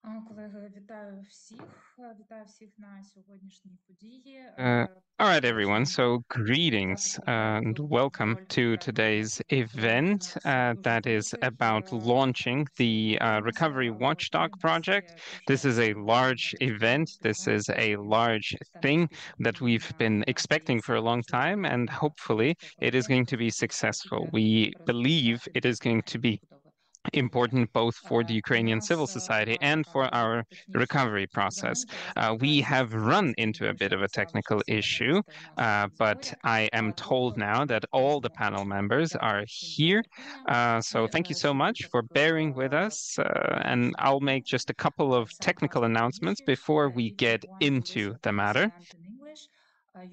Колеги, вітаю всіх на сьогоднішній події. All right, everyone. So greetings and welcome to today's event that is about launching the Recovery Watchdog project. This is a large event. This is a large thing that we've been expecting for a long time, and hopefully it is going to be successful. We believe it is going to be important both for the Ukrainian civil society and for our recovery process. We have run into a bit of a technical issue, but I am told now that all the panel members are here. So thank you so much for bearing with us. And I'll make just a couple of technical announcements before we get into the matter.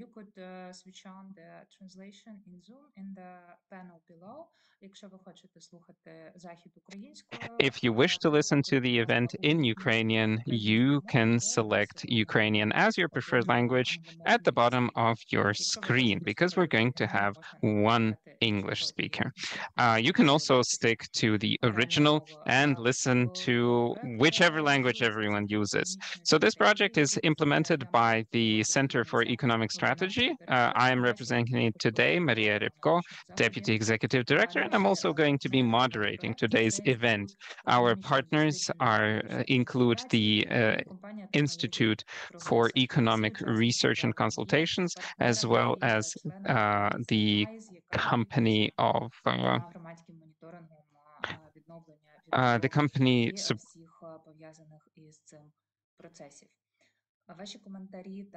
You could switch on the translation in Zoom in the panel below. Якщо ви хочете слухати захід українською, if you wish to listen to the event in Ukrainian, you can select Ukrainian as your preferred language at the bottom of your screen, because we're going to have one English speaker. You can also stick to the original and listen to whichever language everyone uses. So this project is implemented by the Center for Economic Strategy. I am representing it today, Maria Rybko, Deputy Executive Director, and I'm also going to be moderating today's event. Our partners include the Institute for Economic Research and Consultations, as well as the company of the company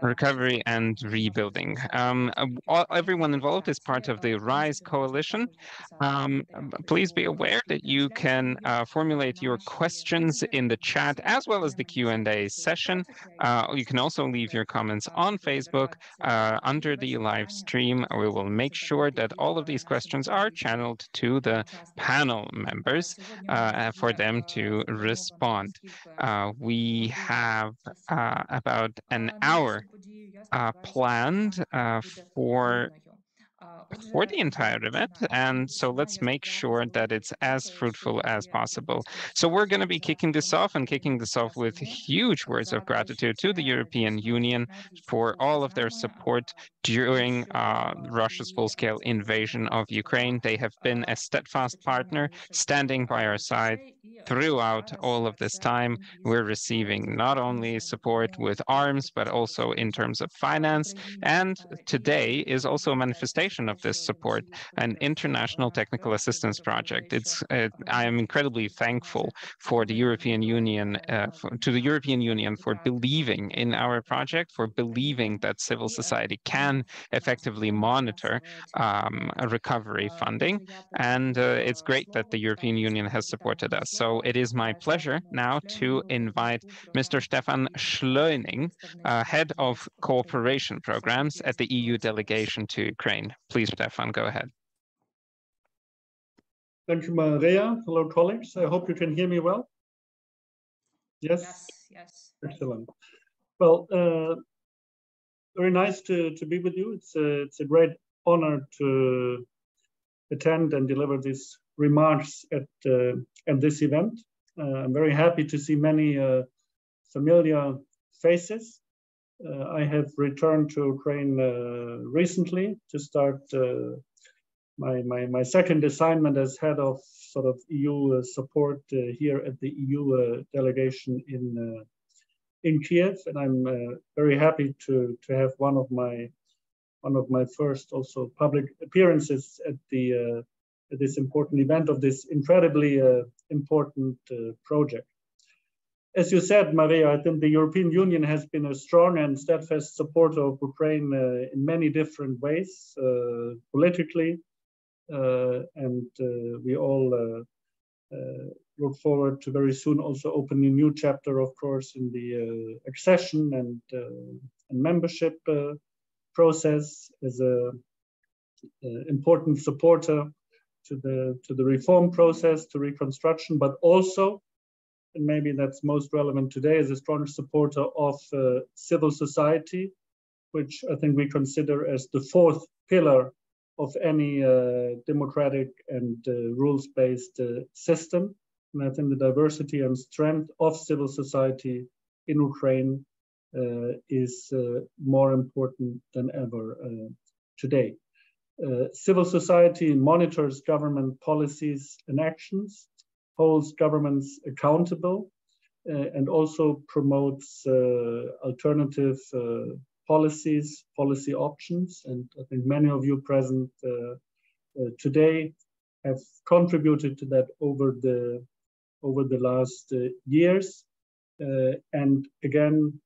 Recovery and Rebuilding. Everyone involved is part of the RISE coalition. Please be aware that you can formulate your questions in the chat as well as the Q&A session. You can also leave your comments on Facebook under the live stream. We will make sure that all of these questions are channeled to the panel members for them to respond. We have about an hour planned for the entire event, and so let's make sure that it's as fruitful as possible. So we're going to be kicking this off with huge words of gratitude to the European Union for all of their support during Russia's full-scale invasion of Ukraine. They have been a steadfast partner, standing by our side throughout all of this time. We're receiving not only support with arms, but also in terms of finance. And today is also a manifestation of this support, an international technical assistance project. I am incredibly thankful for the European Union, to the European Union for believing in our project, for believing that civil society can effectively monitor recovery funding. And it's great that the European Union has supported us. So it is my pleasure now to invite Mr. Stefan Schlöning, Head of Cooperation Programs at the EU delegation to Ukraine. Please, Stefan, go ahead. Thank you, Maria. Hello, colleagues. I hope you can hear me well. Yes? Yes. Excellent. Well, very nice to be with you. It's a great honor to attend and deliver these remarks at this event. I'm very happy to see many familiar faces. I have returned to Ukraine recently to start my second assignment as head of sort of EU support here at the EU delegation in Kiev, and I'm very happy to have one of my first also public appearances at this important event of this incredibly important project. As you said, Maria, I think the European Union has been a strong and steadfast supporter of Ukraine in many different ways, politically, and we all look forward to very soon also opening a new chapter, of course, in the accession and membership process as an important supporter to the reform process, to reconstruction, but also, and maybe that's most relevant today, as a strong supporter of civil society, which I think we consider as the fourth pillar of any democratic and rules-based system. And I think the diversity and strength of civil society in Ukraine is more important than ever today. Civil society monitors government policies and actions, holds governments accountable, and also promotes alternative policies, policy options. And I think many of you present today have contributed to that over the last years. And again,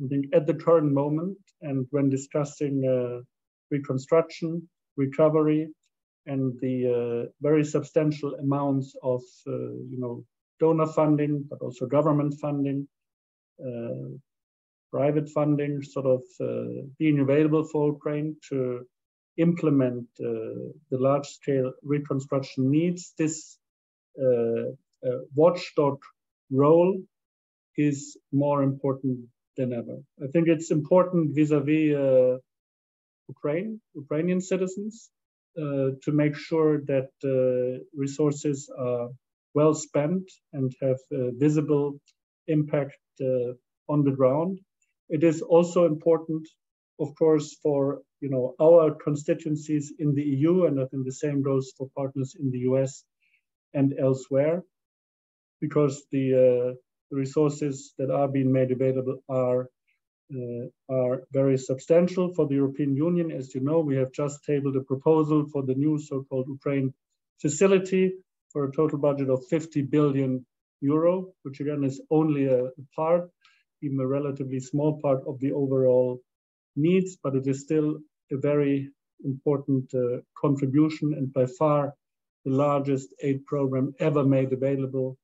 I think at the current moment, and when discussing reconstruction, recovery, and the very substantial amounts of donor funding, but also government funding, private funding, sort of being available for Ukraine to implement the large-scale reconstruction needs. This watchdog role is more important than ever. I think it's important vis-a-vis Ukrainian citizens to make sure that resources are well spent and have visible impact on the ground. It is also important, of course, for our constituencies in the EU, and I think the same goes for partners in the US and elsewhere, because the resources that are being made available are very substantial for the European Union. As you know, we have just tabled a proposal for the new so-called Ukraine facility for a total budget of 50 billion euro, which again is only a part, even a relatively small part of the overall needs, but it is still a very important contribution, and by far the largest aid program ever made available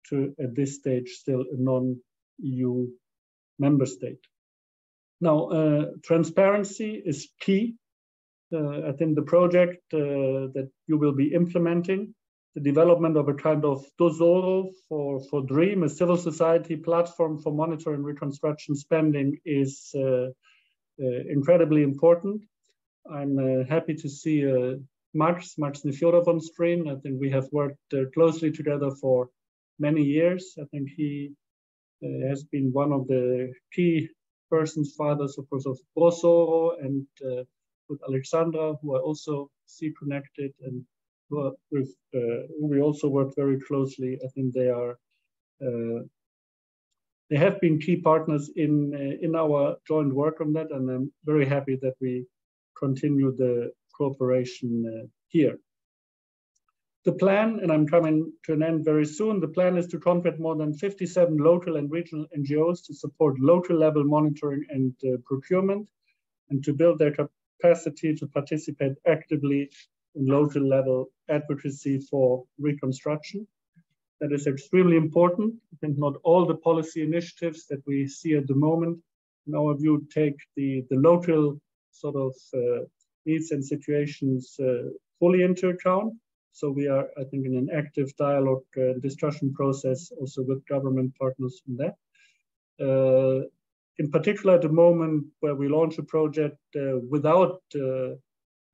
to, at this stage, still a non-EU member state. Now, transparency is key. I think the project that you will be implementing, the development of a kind of dozoro for DREAM, a civil society platform for monitoring reconstruction spending, is incredibly important. I'm happy to see Max Nefyodov on screen. I think we have worked closely together for many years. I think he has been one of the key persons, fathers, of course, of Dozoro, and with Alexandra, who I also see connected, and who we also work very closely. I think they have been key partners in our joint work on that, and I'm very happy that we continue the cooperation here. The plan, and I'm coming to an end very soon, the plan is to convert more than 57 local and regional NGOs to support local level monitoring and procurement, and to build their capacity to participate actively in local level advocacy for reconstruction. That is extremely important. I think not all the policy initiatives that we see at the moment, in our view, take the local sort of needs and situations fully into account. So we are, I think, in an active dialogue discussion process also with government partners on that. In particular, at the moment where we launch a project without a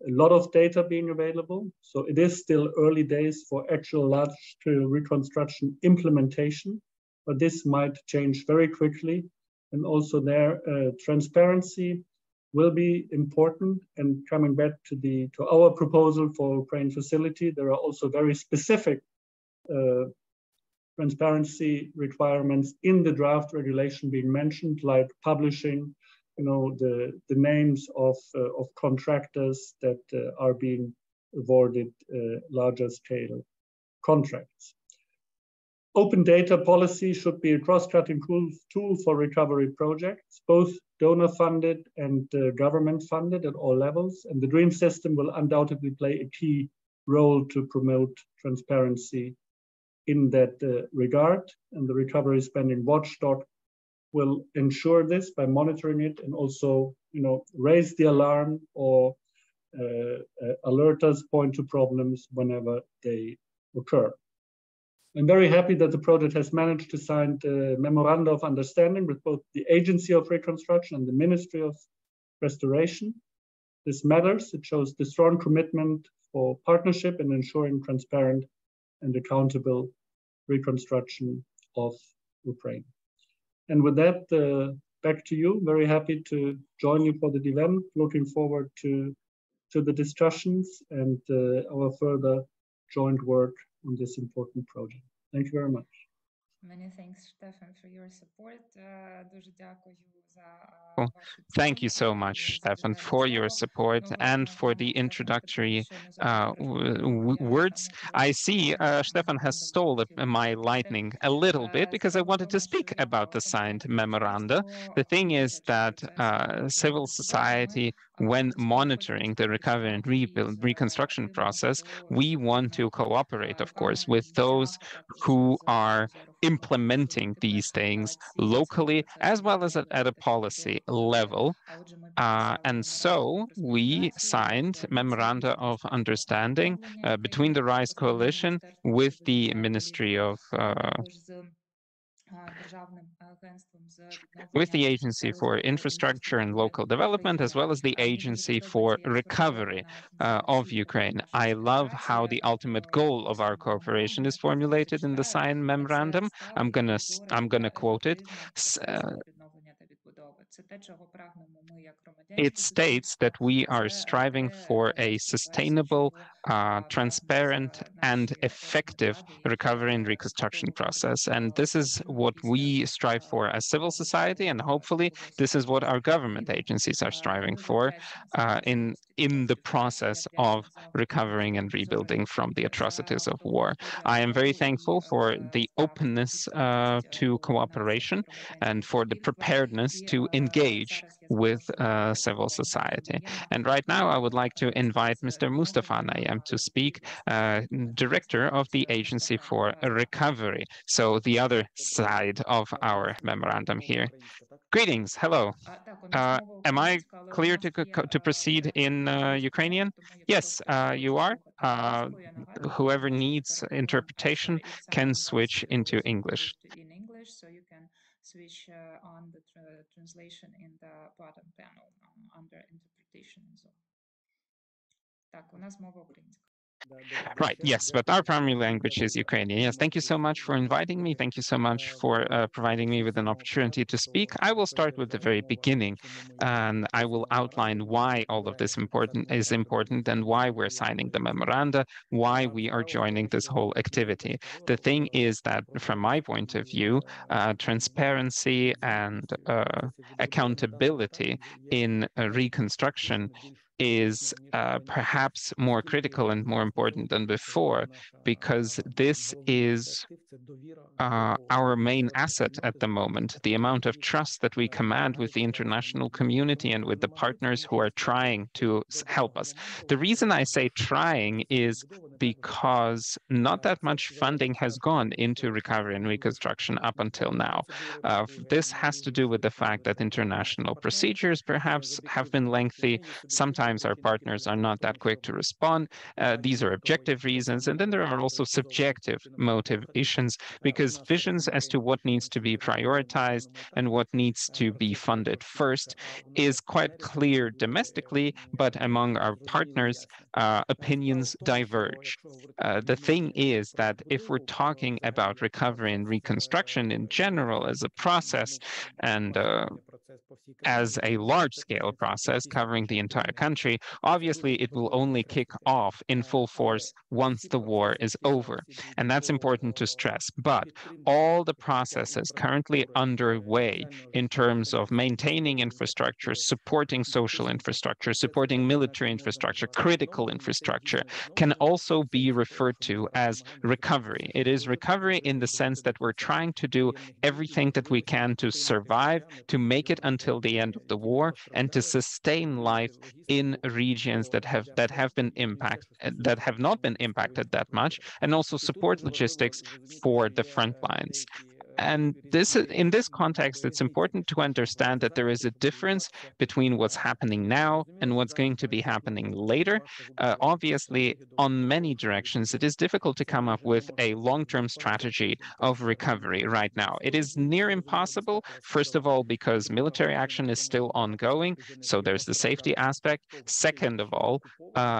lot of data being available. So it is still early days for actual large-scale reconstruction implementation, but this might change very quickly. And also there, transparency will be important. And coming back to our proposal for Ukraine facility, there are also very specific transparency requirements in the draft regulation being mentioned, like publishing, the names of contractors that are being awarded larger scale contracts. Open data policy should be a cross-cutting tool for recovery projects, both donor-funded and government-funded at all levels. And the DREAM system will undoubtedly play a key role to promote transparency in that regard. And the recovery spending watchdog will ensure this by monitoring it, and also, raise the alarm or alert us, point to problems whenever they occur. I'm very happy that the project has managed to sign a memorandum of understanding with both the Agency of Reconstruction and the Ministry of Restoration. This matters. It shows the strong commitment for partnership and ensuring transparent and accountable reconstruction of Ukraine. And with that, back to you. Very happy to join you for the event. Looking forward to the discussions and our further joint work on this important project. Thank you very much. Many thanks, Stefan, for your support. Дуже дякую за вашу Thank you so much, Stefan, for your support and for the introductory words. I see Stefan has stolen my lightning a little bit because I wanted to speak about the signed memoranda. The thing is that civil society, when monitoring the recovery and reconstruction process, we want to cooperate, of course, with those who are implementing these things locally as well as at a policy level. And so we signed memoranda of understanding between the RISE coalition with the Ministry of with the Agency for Infrastructure and Local Development, as well as the Agency for Recovery of Ukraine. I love how the ultimate goal of our cooperation is formulated in the signed memorandum. I'm gonna quote it. It states that we are striving for a sustainable, transparent, and effective recovery and reconstruction process. And this is what we strive for as civil society, and hopefully this is what our government agencies are striving for in the process of recovering and rebuilding from the atrocities of war. I am very thankful for the openness to cooperation and for the preparedness to engage with civil society. And right now, I would like to invite Mr. Mustafa Nayem to speak, Director of the Agency for Recovery, so the other side of our memorandum here. Greetings, hello. Am I clear to proceed in Ukrainian? Yes, you are. Whoever needs interpretation can switch into English. So you can switch on the translation in the bottom panel under interpretation in Zoom. Так, у нас мова українська. Right, yes, but our primary language is Ukrainian. Yes, thank you so much for inviting me. Thank you so much for providing me with an opportunity to speak. I will start with the very beginning, and I will outline why all of this is important and why we're signing the memoranda, why we are joining this whole activity. The thing is that, from my point of view, transparency and accountability in reconstruction is perhaps more critical and more important than before, because this is our main asset at the moment, the amount of trust that we command with the international community and with the partners who are trying to help us. The reason I say trying is because not that much funding has gone into recovery and reconstruction up until now. This has to do with the fact that international procedures perhaps have been lengthy. Sometimes our partners are not that quick to respond. These are objective reasons. And then there are also subjective motivations, because visions as to what needs to be prioritized and what needs to be funded first is quite clear domestically, but among our partners, opinions diverge. The thing is that if we're talking about recovery and reconstruction in general as a process and as a large-scale process covering the entire country, obviously it will only kick off in full force once the war is over. And that's important to stress. But all the processes currently underway in terms of maintaining infrastructure, supporting social infrastructure, supporting military infrastructure, critical infrastructure, can also be referred to as recovery. It is recovery in the sense that we're trying to do everything that we can to survive, to make it until the end of the war, and to sustain life in regions that have not been impacted that much, and also support logistics for the front lines. And in this context, it's important to understand that there is a difference between what's happening now and what's going to be happening later. Obviously, on many directions, it is difficult to come up with a long-term strategy of recovery right now. It is near impossible, first of all, because military action is still ongoing, so there's the safety aspect. Second of all,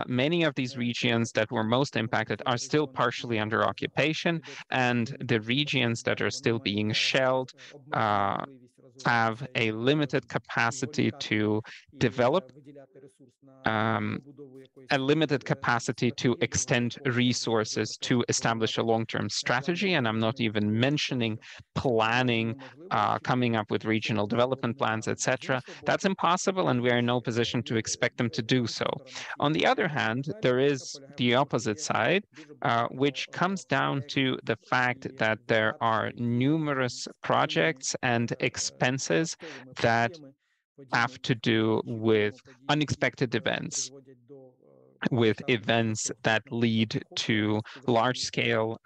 many of these regions that were most impacted are still partially under occupation, and the regions that are still being shelled have a limited capacity to develop, a limited capacity to extend resources to establish a long-term strategy. And I'm not even mentioning planning, coming up with regional development plans, etc. That's impossible, and we are in no position to expect them to do so. On the other hand, there is the opposite side, which comes down to the fact that there are numerous projects and expenses that have to do with unexpected events, with events that lead to large-scale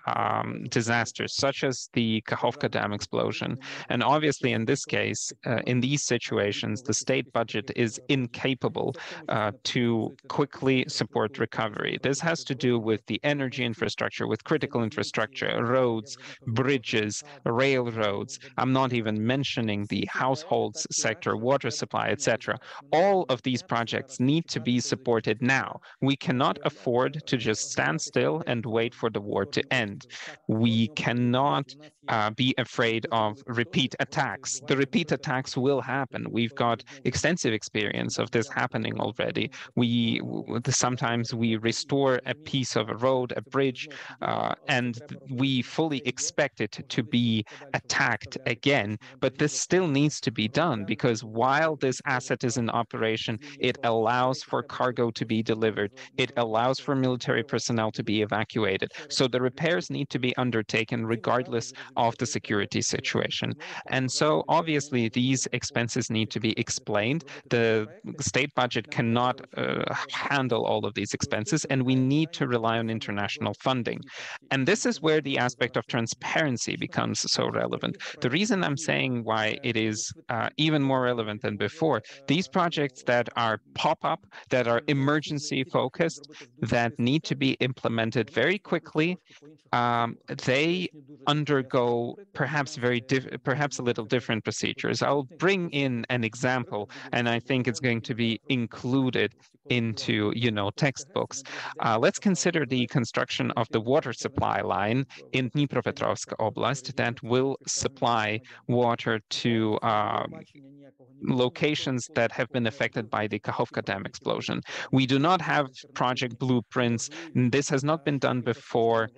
disasters, such as the Kakhovka Dam explosion. And obviously, in this case, in these situations, the state budget is incapable to quickly support recovery. This has to do with the energy infrastructure, with critical infrastructure, roads, bridges, railroads. I'm not even mentioning the households sector, water supply, etc. All of these projects need to be supported now. We cannot afford to just stand still and wait for the war to end. We cannot be afraid of repeat attacks. The repeat attacks will happen. We've got extensive experience of this happening already. Sometimes we restore a piece of a road, a bridge, and we fully expect it to be attacked again. But this still needs to be done, because while this asset is in operation, it allows for cargo to be delivered. It allows for military personnel to be evacuated. So the repairs need to be undertaken regardless of the security situation. And so obviously these expenses need to be explained. The state budget cannot handle all of these expenses, and we need to rely on international funding. And this is where the aspect of transparency becomes so relevant. The reason I'm saying why it is even more relevant than before, these projects that are pop-up, that are emergency focused, that need to be implemented very quickly, they undergo perhaps perhaps a little different procedures. I'll bring in an example, and I think it's going to be included into textbooks. Let's consider the construction of the water supply line in Dnipropetrovsk Oblast that will supply water to locations that have been affected by the Kakhovka Dam explosion. We do not have project blueprints. This has not been done before.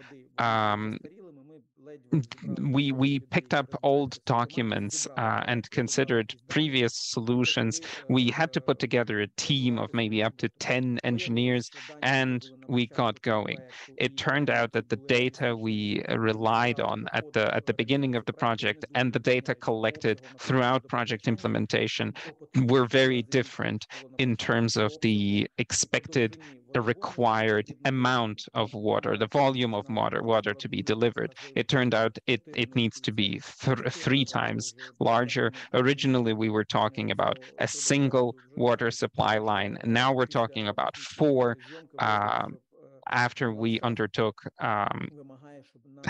We picked up old documents and considered previous solutions. We had to put together a team of maybe up to 10 engineers, and we got going. It turned out that the data we relied on at the beginning of the project and the data collected throughout project implementation were very different in terms of the expected, the required amount of water, the volume of water to be delivered. It turned out it needs to be three times larger. Originally, we were talking about a single water supply line. Now we're talking about four. After we undertook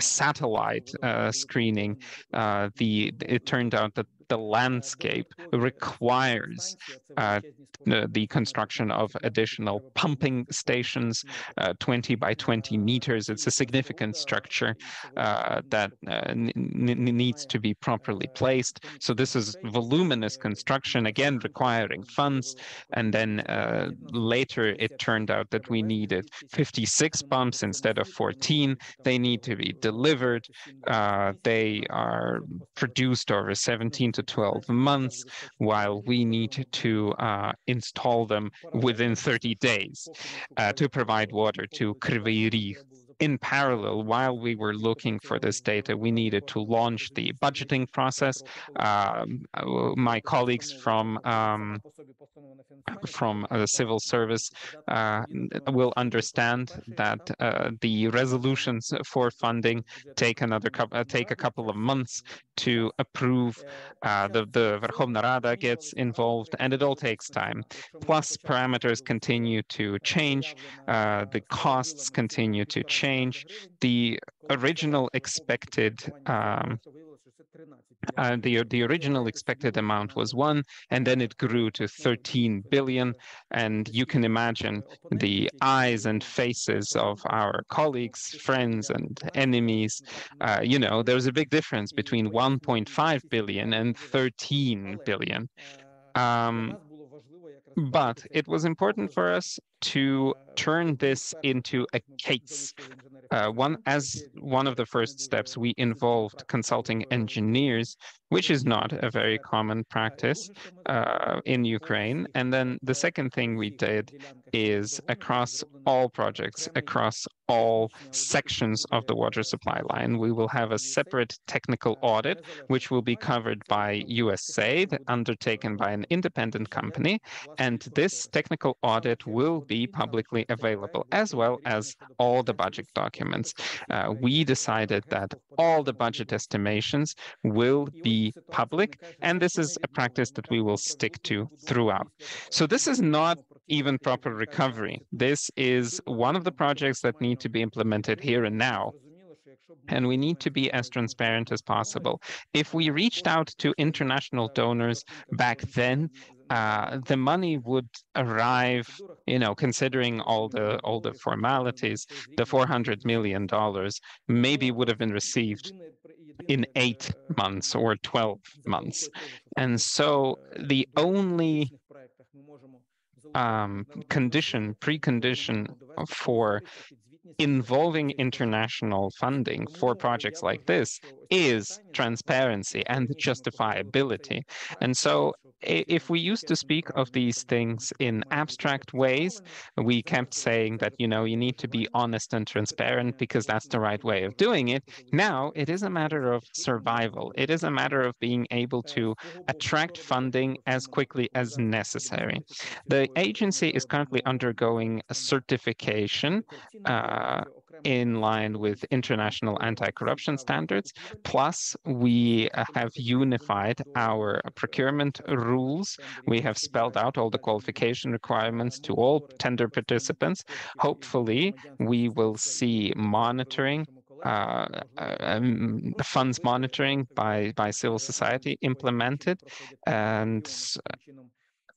satellite screening, it turned out that the landscape requires the construction of additional pumping stations, 20 by 20 meters. It's a significant structure that needs to be properly placed. So this is voluminous construction, again, requiring funds. And then later, it turned out that we needed 56 pumps instead of 14. They need to be delivered. They are produced over 17 to 12 months, while we need to install them within 30 days to provide water to Kryvyi Rih. in parallel, while we were looking for this data, we needed to launch the budgeting process. My colleagues from the civil service will understand that the resolutions for funding take a couple of months to approve. The Verkhovna Rada gets involved, and it all takes time. Plus, parameters continue to change. The costs continue to change. The original expected the original expected amount was 1, and then it grew to 13 billion. And you can imagine the eyes and faces of our colleagues, friends, and enemies. There's a big difference between 1.5 billion and 13 billion. But it was important for us to turn this into a case. One of the first steps, we involved consulting engineers, which is not a very common practice in Ukraine. And then the second thing we did is across all projects, across all sections of the water supply line, we will have a separate technical audit, which will be covered by USAID, undertaken by an independent company. And this technical audit will be publicly available, as well as all the budget documents. We decided that all the budget estimations will be public, and this is a practice that we will stick to throughout. So this is not even proper recovery. This is one of the projects that need to be implemented here and now. And we need to be as transparent as possible. If we reached out to international donors back then, the money would arrive, considering all the formalities, the $400 million maybe would have been received in 8 months or 12 months. And so the only precondition for involving international funding for projects like this is transparency and justifiability. And so if we used to speak of these things in abstract ways, we kept saying that, you need to be honest and transparent because that's the right way of doing it. Now it is a matter of survival. It is a matter of being able to attract funding as quickly as necessary. The agency is currently undergoing a certification in line with international anti-corruption standards. Plus, we have unified our procurement rules. We have spelled out all the qualification requirements to all tender participants. Hopefully, we will see monitoring, funds monitoring by civil society implemented, and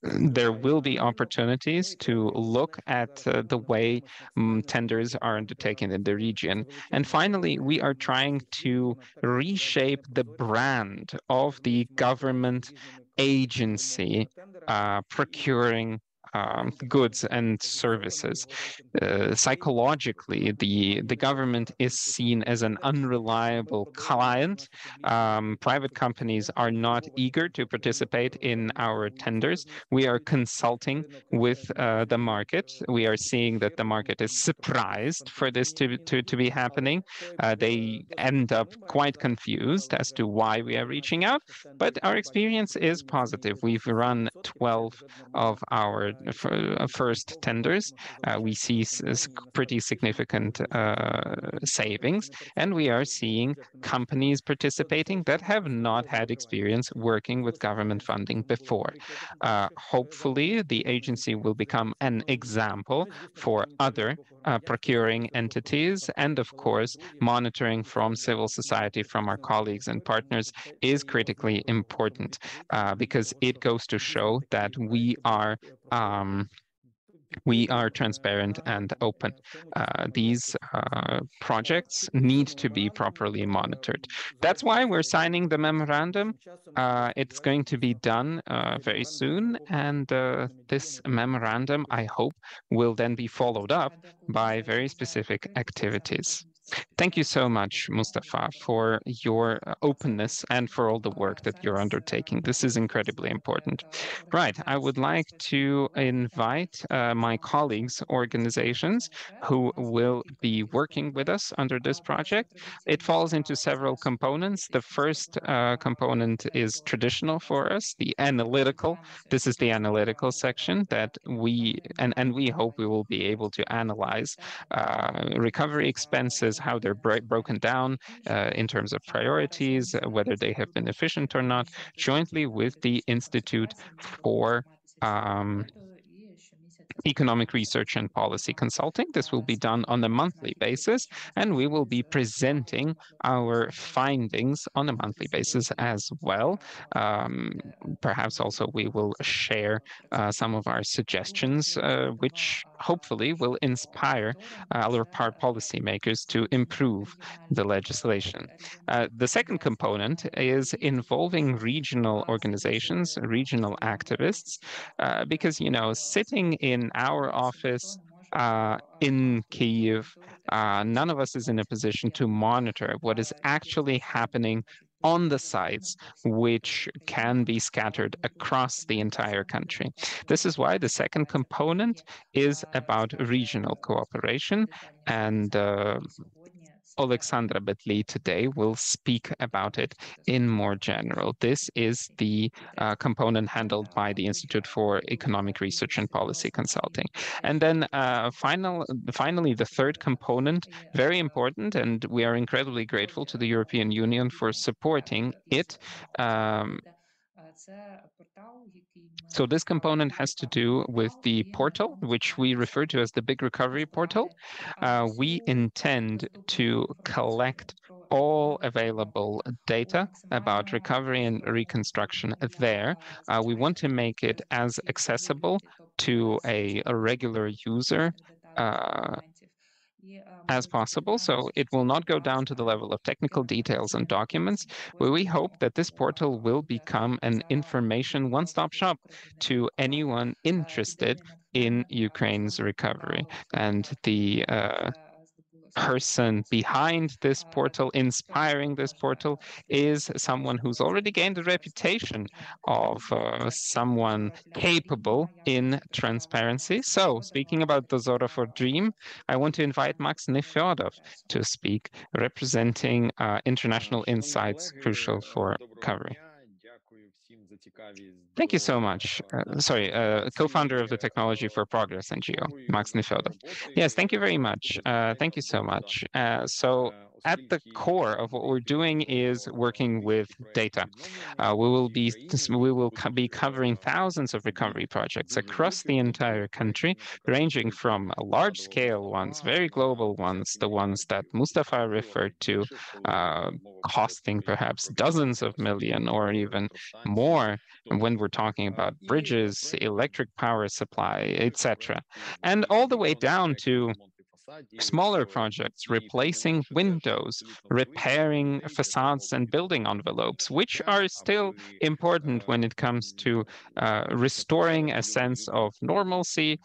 there will be opportunities to look at the way tenders are undertaken in the region. And finally, we are trying to reshape the brand of the government agency procuring goods and services. Psychologically, the government is seen as an unreliable client. Private companies are not eager to participate in our tenders. We are consulting with the market. We are seeing that the market is surprised for this to be happening. They end up quite confused as to why we are reaching out, but our experience is positive. We've run 12 of our first tenders. We see pretty significant savings, and we are seeing companies participating that have not had experience working with government funding before. Hopefully, the agency will become an example for other procuring entities, and of course, monitoring from civil society, from our colleagues and partners is critically important because it goes to show that we are transparent and open. These projects need to be properly monitored. That's why we're signing the memorandum. It's going to be done very soon, and this memorandum, I hope, will then be followed up by very specific activities. Thank you so much, Mustafa, for your openness and for all the work that you're undertaking. This is incredibly important. Right, I would like to invite my colleagues' organizations who will be working with us under this project. It falls into several components. The first component is traditional for us, the analytical. This is the analytical section that we hope we will be able to analyze recovery expenses, how they're broken down in terms of priorities, whether they have been efficient or not, jointly with the Institute for Economic Research and Policy Consulting. This will be done on a monthly basis, and we will be presenting our findings on a monthly basis as well. Perhaps also we will share some of our suggestions, which hopefully will inspire our policymakers to improve the legislation. The second component is involving regional organizations, regional activists, because, you know, sitting in our office in Kyiv, none of us is in a position to monitor what is actually happening on the sites, which can be scattered across the entire country. This is why the second component is about regional cooperation, and Alexandra Betli today will speak about it in more general. This is the component handled by the Institute for Economic Research and Policy Consulting. And then finally, the third component, very important, and we are incredibly grateful to the European Union for supporting it. So this component has to do with the portal, which we refer to as the Big Recovery Portal. We intend to collect all available data about recovery and reconstruction there. We want to make it as accessible to a regular user as possible. So it will not go down to the level of technical details and documents, but we hope that this portal will become an information one-stop shop to anyone interested in Ukraine's recovery. And the person behind this portal, inspiring this portal, is someone who's already gained a reputation of someone capable in transparency. So, speaking about the Zorofov dream, I want to invite Max Nefyodov to speak, representing International Insights Crucial for Recovery. Thank you so much. Co-founder of the Technology for Progress NGO, Max Nefyodov. Yes, thank you very much. Thank you so much. So at the core of what we're doing is working with data. We will be covering thousands of recovery projects across the entire country, ranging from large-scale ones, very global ones, the ones that Mustafa referred to, costing perhaps dozens of millions or even more when we're talking about bridges, electric power supply, etc., and all the way down to smaller projects, replacing windows, repairing facades and building envelopes, which are still important when it comes to restoring a sense of normalcy,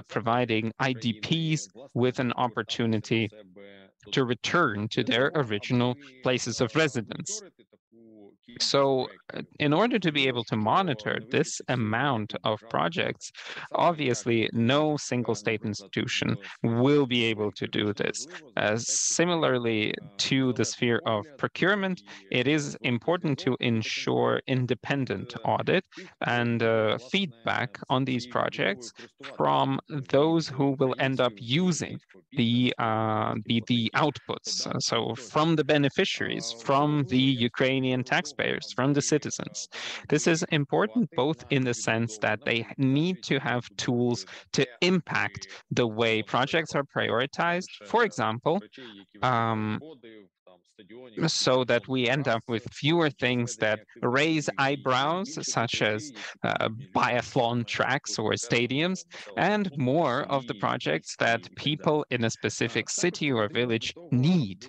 providing IDPs with an opportunity to return to their original places of residence. So in order to be able to monitor this amount of projects, obviously no single state institution will be able to do this. Similarly to the sphere of procurement, it is important to ensure independent audit and feedback on these projects from those who will end up using the outputs. So from the beneficiaries, from the Ukrainian taxpayers, from the citizens. This is important both in the sense that they need to have tools to impact the way projects are prioritized. For example, so that we end up with fewer things that raise eyebrows, such as biathlon tracks or stadiums, and more of the projects that people in a specific city or village need.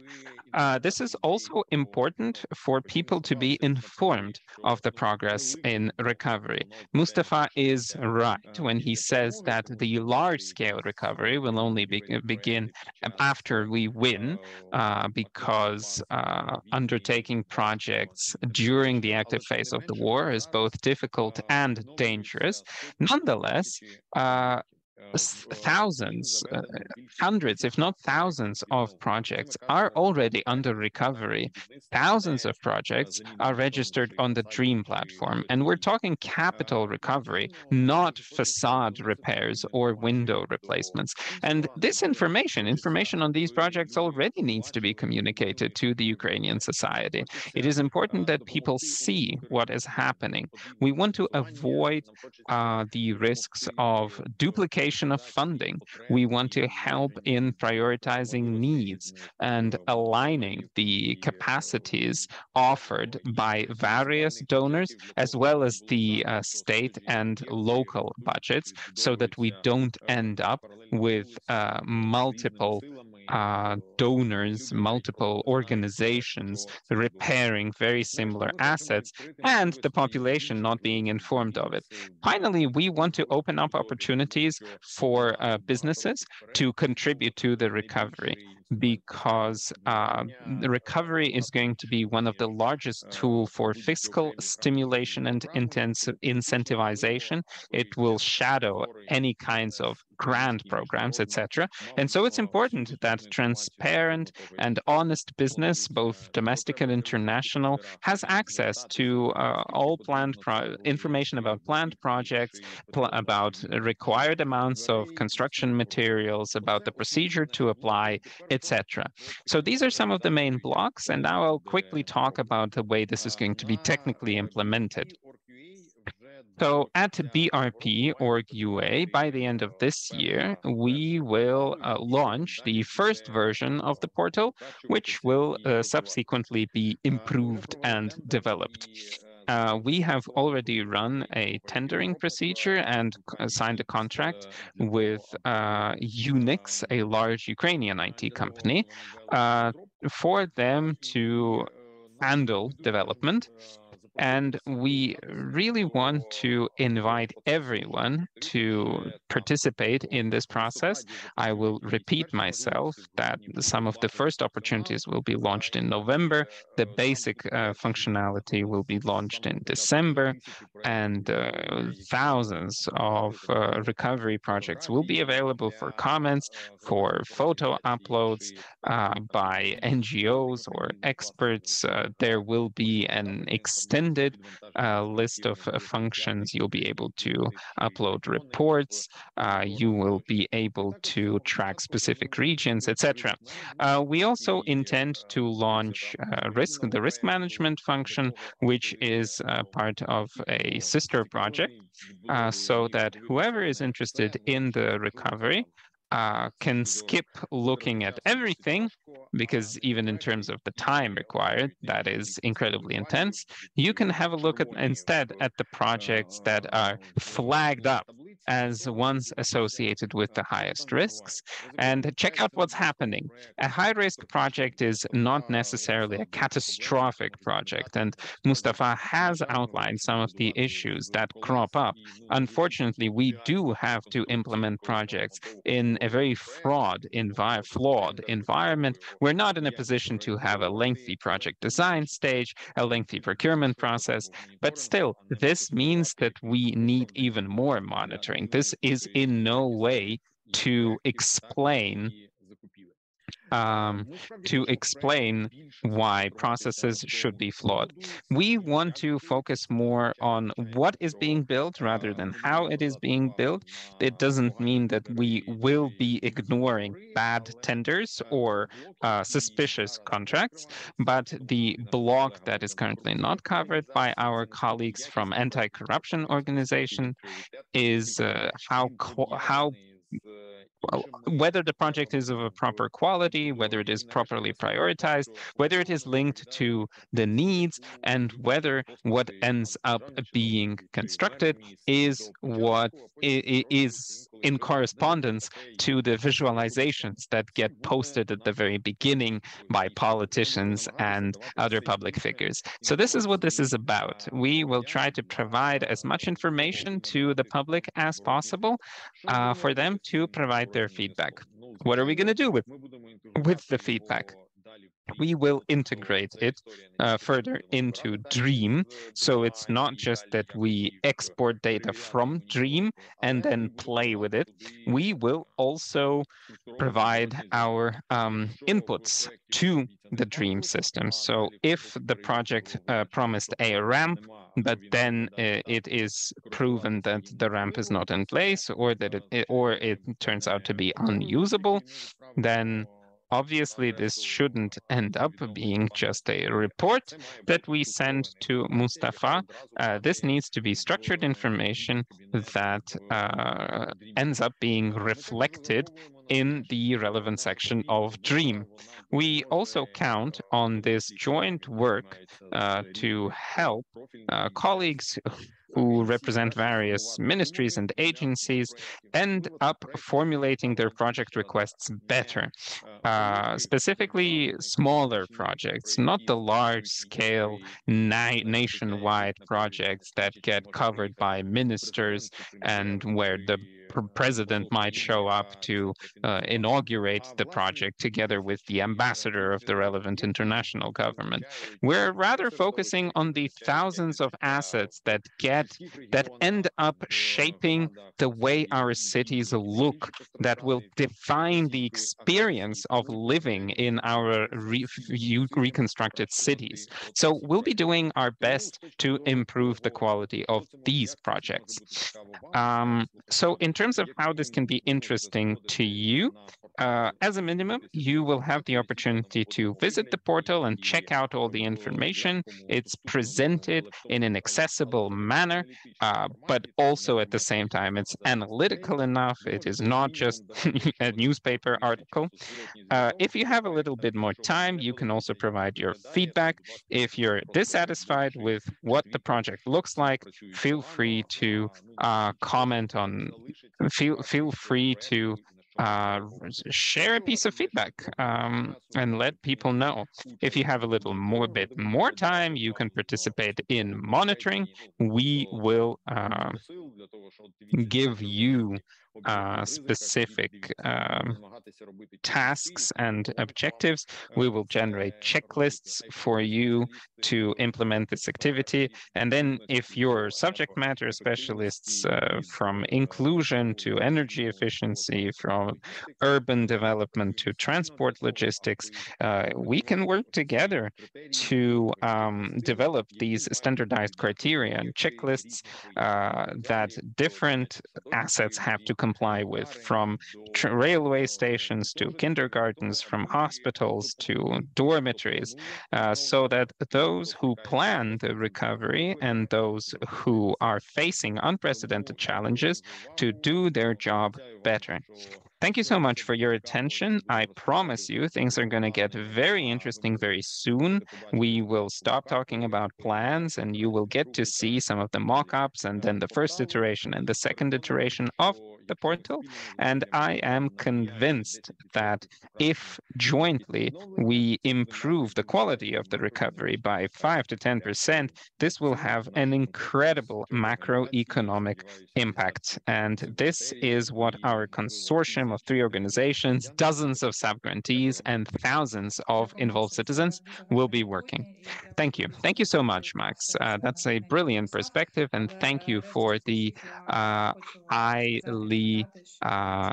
This is also important for people to be informed of the progress in recovery. Mustafa is right when he says that the large-scale recovery will only begin after we win, because undertaking projects during the active phase of the war is both difficult and dangerous. Nonetheless, thousands, hundreds, if not thousands of projects are already under recovery. Thousands of projects are registered on the DREAM platform. And we're talking capital recovery, not facade repairs or window replacements. And this information on these projects already needs to be communicated to the Ukrainian society. It is important that people see what is happening. We want to avoid the risks of duplication of funding. We want to help in prioritizing needs and aligning the capacities offered by various donors, as well as the state and local budgets, so that we don't end up with multiple donors, multiple organizations repairing very similar assets, and the population not being informed of it. Finally, we want to open up opportunities for businesses to contribute to the recovery, because the recovery is going to be one of the largest tools for fiscal stimulation and incentivization. It will shadow any kinds of grant programs, etc. And so it's important that transparent and honest business, both domestic and international, has access to all planned information about planned projects, about required amounts of construction materials, about the procedure to apply, etc. So these are some of the main blocks, and now I'll quickly talk about the way this is going to be technically implemented. So at BRP Org UA, by the end of this year, we will launch the first version of the portal, which will subsequently be improved and developed. We have already run a tendering procedure and signed a contract with Unix, a large Ukrainian IT company, for them to handle development. And we really want to invite everyone to participate in this process. I will repeat myself that some of the first opportunities will be launched in November. The basic functionality will be launched in December, and thousands of recovery projects will be available for comments, for photo uploads by NGOs or experts. There will be an extended list of functions. You'll be able to upload reports. You will be able to track specific regions, etc. We also intend to launch the risk management function, which is part of a sister project, so that whoever is interested in the recovery can skip looking at everything, because even in terms of the time required, that is incredibly intense. You can have a look at instead at the projects that are flagged up as ones associated with the highest risks, and check out what's happening. A high-risk project is not necessarily a catastrophic project, and Mustafa has outlined some of the issues that crop up. Unfortunately, we do have to implement projects in a very flawed environment. We're not in a position to have a lengthy project design stage, a lengthy procurement process, but still, this means that we need even more monitoring. This is in no way to explain why processes should be flawed. We want to focus more on what is being built rather than how it is being built. It doesn't mean that we will be ignoring bad tenders or suspicious contracts, but the block that is currently not covered by our colleagues from anti-corruption organization is how whether the project is of a proper quality, whether it is properly prioritized, whether it is linked to the needs, and whether what ends up being constructed is what is in correspondence to the visualizations that get posted at the very beginning by politicians and other public figures. So this is what this is about. We will try to provide as much information to the public as possible for them to provide their feedback. What are we going to do with the feedback? We will integrate it further into Dream. So it's not just that we export data from Dream and then play with it. We will also provide our inputs to the Dream system. So if the project promised a ramp, but then it is proven that the ramp is not in place, or that it turns out to be unusable, then obviously this shouldn't end up being just a report that we send to Mustafa. This needs to be structured information that ends up being reflected in the relevant section of Dream. We also count on this joint work to help colleagues who represent various ministries and agencies end up formulating their project requests better. Specifically smaller projects, not the large-scale nationwide projects that get covered by ministers and where the president might show up to inaugurate the project together with the ambassador of the relevant international government. We're rather focusing on the thousands of assets that end up shaping the way our cities look, that will define the experience of living in our reconstructed cities. So we'll be doing our best to improve the quality of these projects. So in terms of how this can be interesting to you, as a minimum, you will have the opportunity to visit the portal and check out all the information. It's presented in an accessible manner, but also at the same time, it's analytical enough. It is not just a newspaper article. If you have a little bit more time, you can also provide your feedback. If you're dissatisfied with what the project looks like, feel free to comment on, feel free to share a piece of feedback and let people know. If you have a little bit more time, you can participate in monitoring. We will give you specific tasks and objectives. We will generate checklists for you to implement this activity. And then if your subject matter specialists from inclusion to energy efficiency, from urban development to transport logistics, we can work together to develop these standardized criteria and checklists that different assets have to comply with, from railway stations to kindergartens, from hospitals to dormitories, so that those who plan the recovery and those who are facing unprecedented challenges to do their job better. Thank you so much for your attention. I promise you things are going to get very interesting very soon. We will stop talking about plans and you will get to see some of the mock-ups and then the first iteration and the second iteration of the portal. And I am convinced that if jointly we improve the quality of the recovery by 5 to 10%, this will have an incredible macroeconomic impact. And this is what our consortium of 3 organizations, dozens of sub-grantees, and thousands of involved citizens will be working. Thank you. Thank you so much, Max. That's a brilliant perspective, and thank you for the highly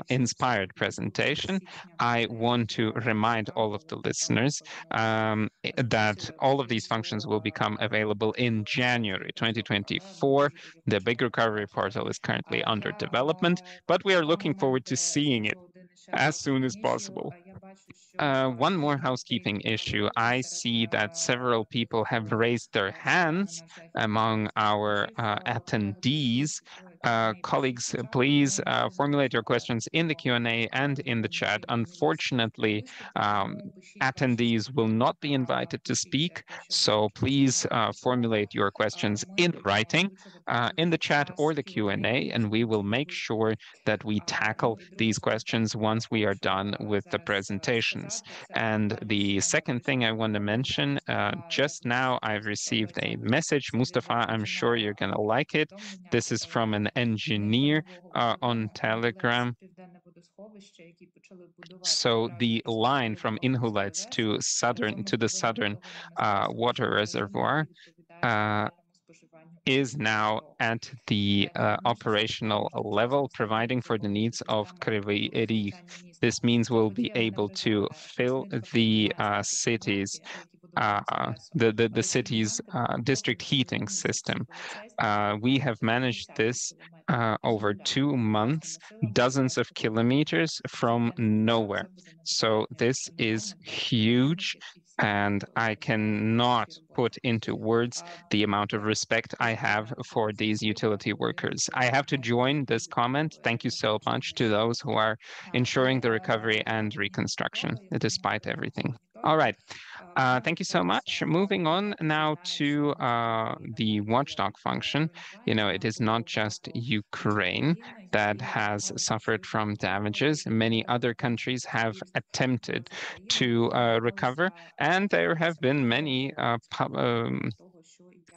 inspired presentation. I want to remind all of the listeners that all of these functions will become available in January 2024. The Big Recovery Portal is currently under development, but we are looking forward to seeing it as soon as possible. One more housekeeping issue. I see that several people have raised their hands among our attendees. colleagues, please formulate your questions in the Q&A and in the chat. Unfortunately, attendees will not be invited to speak, so please formulate your questions in writing, in the chat or the Q&A, and we will make sure that we tackle these questions once we are done with the presentations. And the second thing I want to mention, just now I've received a message. Mustafa, I'm sure you're going to like it. This is from an engineer on Telegram. So the line from Inhulets to the southern water reservoir is now at the operational level, providing for the needs of Kryvyi Rih. This means we'll be able to fill the city's district heating system. We have managed this over 2 months, dozens of kilometers from nowhere. So this is huge, and I cannot put into words the amount of respect I have for these utility workers. I have to join this comment. Thank you so much to those who are ensuring the recovery and reconstruction, despite everything. All right. Thank you so much. Moving on now to the watchdog function. You know, it is not just Ukraine that has suffered from damages. Many other countries have attempted to recover, and there have been many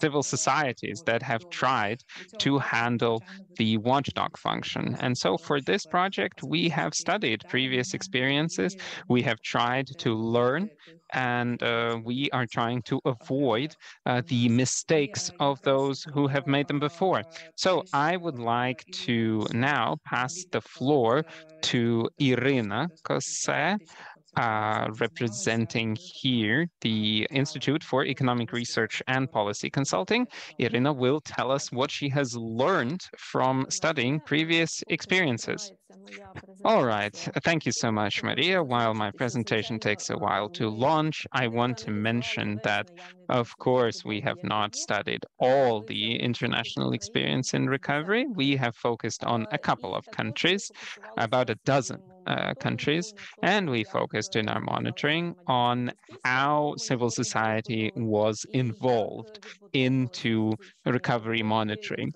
civil societies that have tried to handle the watchdog function. And so for this project, we have studied previous experiences. We have tried to learn, and we are trying to avoid the mistakes of those who have made them before. So I would like to now pass the floor to Irina Kose, representing here the Institute for Economic Research and Policy Consulting. Irina will tell us what she has learned from studying previous experiences. All right, thank you so much, Maria. While my presentation takes a while to launch, I want to mention that, of course, we have not studied all the international experience in recovery. We have focused on a couple of countries, about a dozen countries, and we focused in our monitoring on how civil society was involved into recovery monitoring,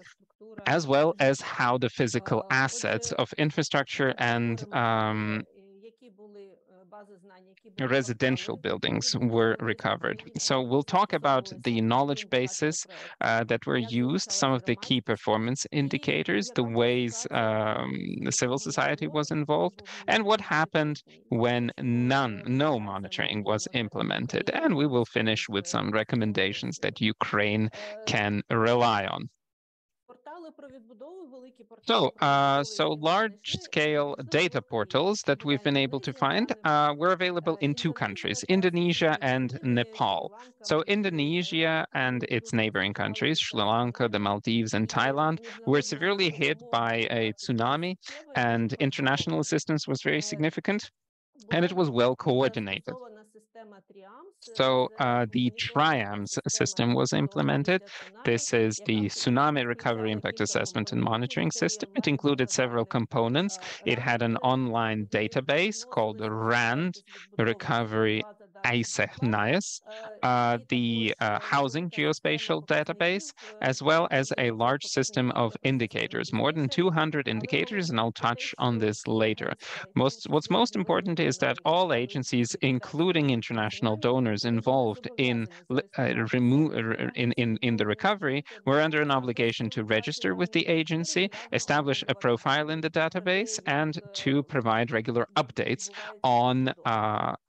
as well as how the physical assets of infrastructure and residential buildings were recovered. So we'll talk about the knowledge bases that were used, some of the key performance indicators, the ways the civil society was involved, and what happened when no monitoring was implemented. And we will finish with some recommendations that Ukraine can rely on. So large-scale data portals that we've been able to find were available in 2 countries, Indonesia and Nepal. So Indonesia and its neighboring countries, Sri Lanka, the Maldives, and Thailand, were severely hit by a tsunami, and international assistance was very significant, and it was well coordinated. So the TRIAMS system was implemented. This is the Tsunami Recovery Impact Assessment and Monitoring System. It included several components. It had an online database called RAND, Recovery ISEHNIAS, the housing geospatial database, as well as a large system of indicators, more than 200 indicators, and I'll touch on this later. What's most important is that all agencies, including international donors involved in the recovery, were under an obligation to register with the agency, establish a profile in the database, and to provide regular updates on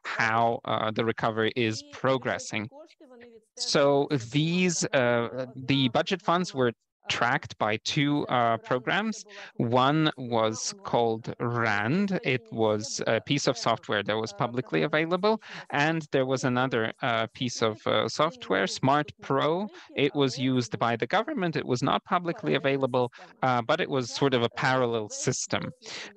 how the recovery is progressing. So the budget funds were tracked by 2 programs. One was called RAND. It was a piece of software that was publicly available. And there was another piece of software, Smart Pro. It was used by the government. It was not publicly available, but it was sort of a parallel system.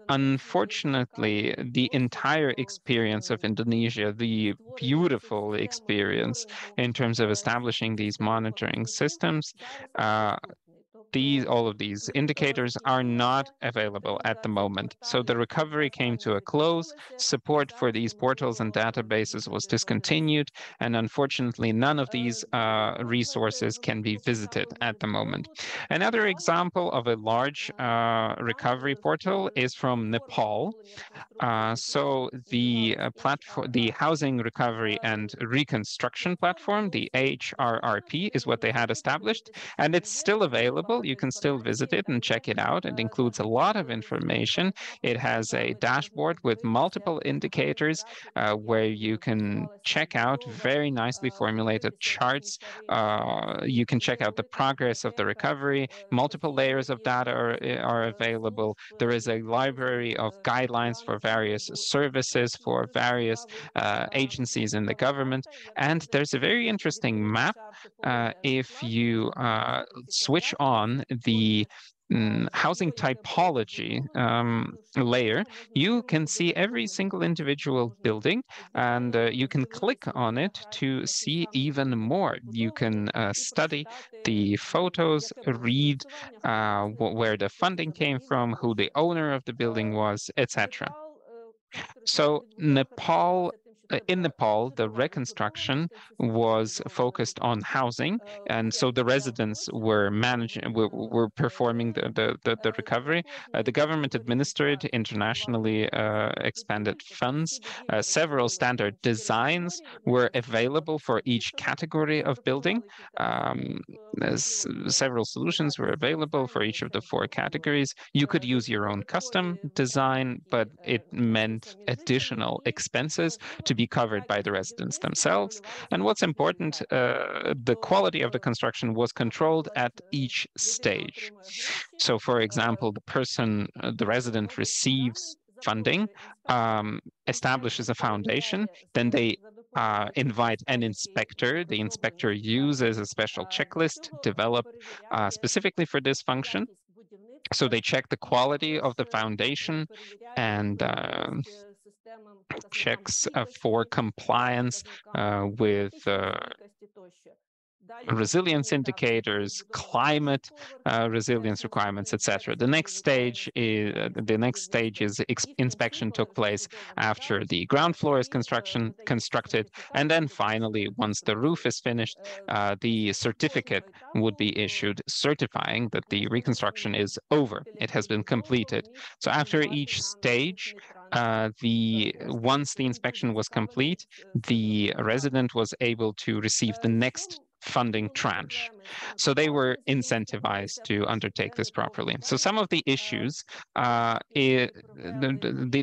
Unfortunately, the entire experience of Indonesia, the beautiful experience in terms of establishing these monitoring systems, all of these indicators are not available at the moment. So the recovery came to a close. Support for these portals and databases was discontinued, and unfortunately, none of these resources can be visited at the moment. Another example of a large recovery portal is from Nepal. So the platform, the Housing Recovery and Reconstruction Platform, the HRRP, is what they had established, and it's still available. You can still visit it and check it out. It includes a lot of information. It has a dashboard with multiple indicators where you can check out very nicely formulated charts. You can check out the progress of the recovery. Multiple layers of data are available. There is a library of guidelines for various services, for various agencies in the government. And there's a very interesting map. If you switch on the housing typology layer, you can see every single individual building, and you can click on it to see even more. You can study the photos, read where the funding came from, who the owner of the building was, etc. So Nepal, in Nepal, the reconstruction was focused on housing, and so the residents were managing, were performing the recovery. The government administered internationally expanded funds. Several standard designs were available for each category of building. Several solutions were available for each of the 4 categories. You could use your own custom design, but it meant additional expenses to be covered by the residents themselves. And what's important, the quality of the construction was controlled at each stage. So, for example, the resident receives funding, establishes a foundation, then they invite an inspector. The inspector uses a special checklist developed specifically for this function. So they check the quality of the foundation and checks for compliance with resilience indicators, climate resilience requirements, etc. The next stage is inspection took place after the ground floor is constructed, and then finally, once the roof is finished, the certificate would be issued certifying that the reconstruction is over. It has been completed. So after each stage, once the inspection was complete, the resident was able to receive the next funding tranche. So they were incentivized to undertake this properly. So some of the issues, the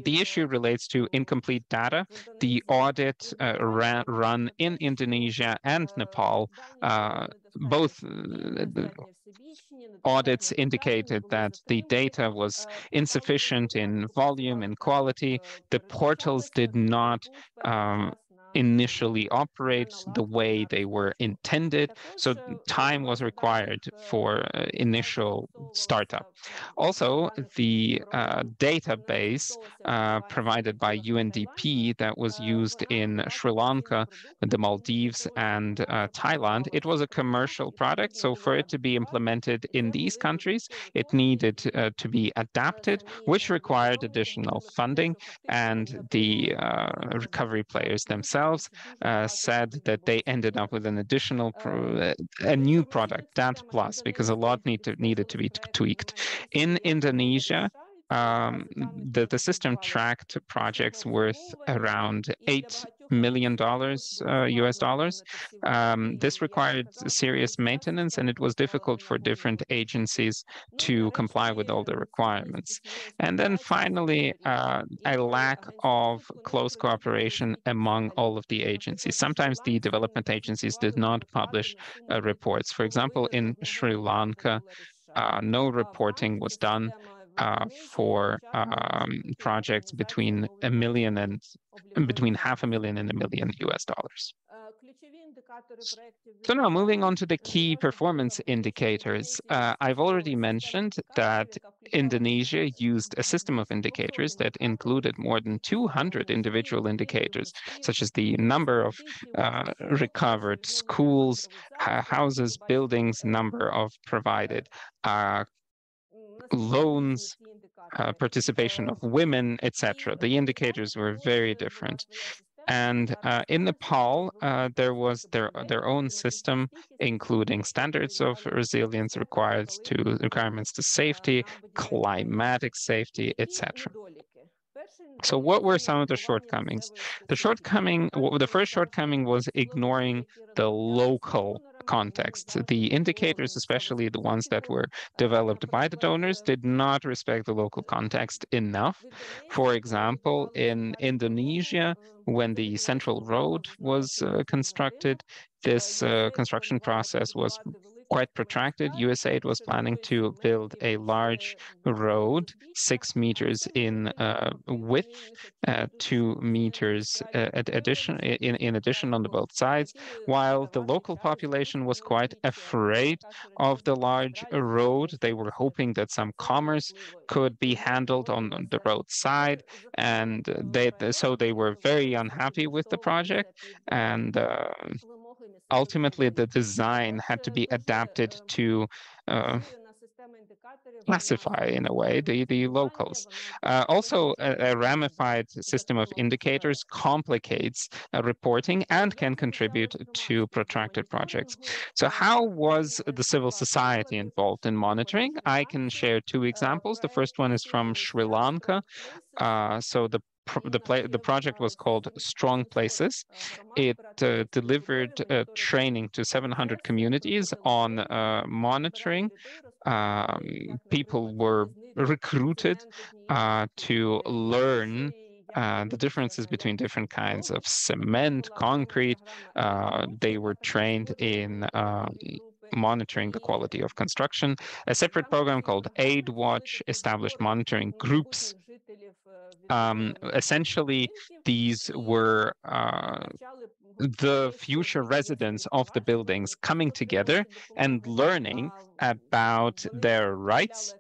issue relates to incomplete data. The audit run in Indonesia and Nepal, both audits indicated that the data was insufficient in volume and quality. The portals did not initially operate the way they were intended, so time was required for initial startup. Also, the database provided by UNDP that was used in Sri Lanka, the Maldives, and Thailand, it was a commercial product, so for it to be implemented in these countries, it needed to be adapted, which required additional funding, and the recovery players themselves said that they ended up with an additional, a new product, DAT Plus, because a lot needed to be tweaked. In Indonesia, the system tracked projects worth around $8 million US dollars. This required serious maintenance, and it was difficult for different agencies to comply with all the requirements. And then finally, a lack of close cooperation among all of the agencies. Sometimes the development agencies did not publish reports. For example, in Sri Lanka, no reporting was done for projects between $500,000 and $1 million US dollars. So now moving on to the key performance indicators. I've already mentioned that Indonesia used a system of indicators that included more than 200 individual indicators, such as the number of recovered schools, houses, buildings, number of provided loans, participation of women, etc. The indicators were very different. And in Nepal, there was their own system, including standards of resilience requirements to safety, climatic safety, etc. So what were some of the shortcomings? The first shortcoming was ignoring the local context. The indicators, especially the ones that were developed by the donors, did not respect the local context enough. For example, in Indonesia, when the central road was constructed, this construction process was quite protracted. USAID was planning to build a large road, 6 meters in width, 2 meters in addition on the both sides, while the local population was quite afraid of the large road. They were hoping that some commerce could be handled on the roadside, and so they were very unhappy with the project, and ultimately the design had to be adapted to classify in a way the locals. Also, a ramified system of indicators complicates reporting and can contribute to protracted projects. So how was the civil society involved in monitoring? I can share 2 examples. The first one is from Sri Lanka. So the project was called Strong Places. It delivered training to 700 communities on monitoring. People were recruited to learn the differences between different kinds of cement, concrete. They were trained in monitoring the quality of construction. A separate program called Aid Watch established monitoring groups. Essentially, these were the future residents of the buildings coming together and learning about their rights,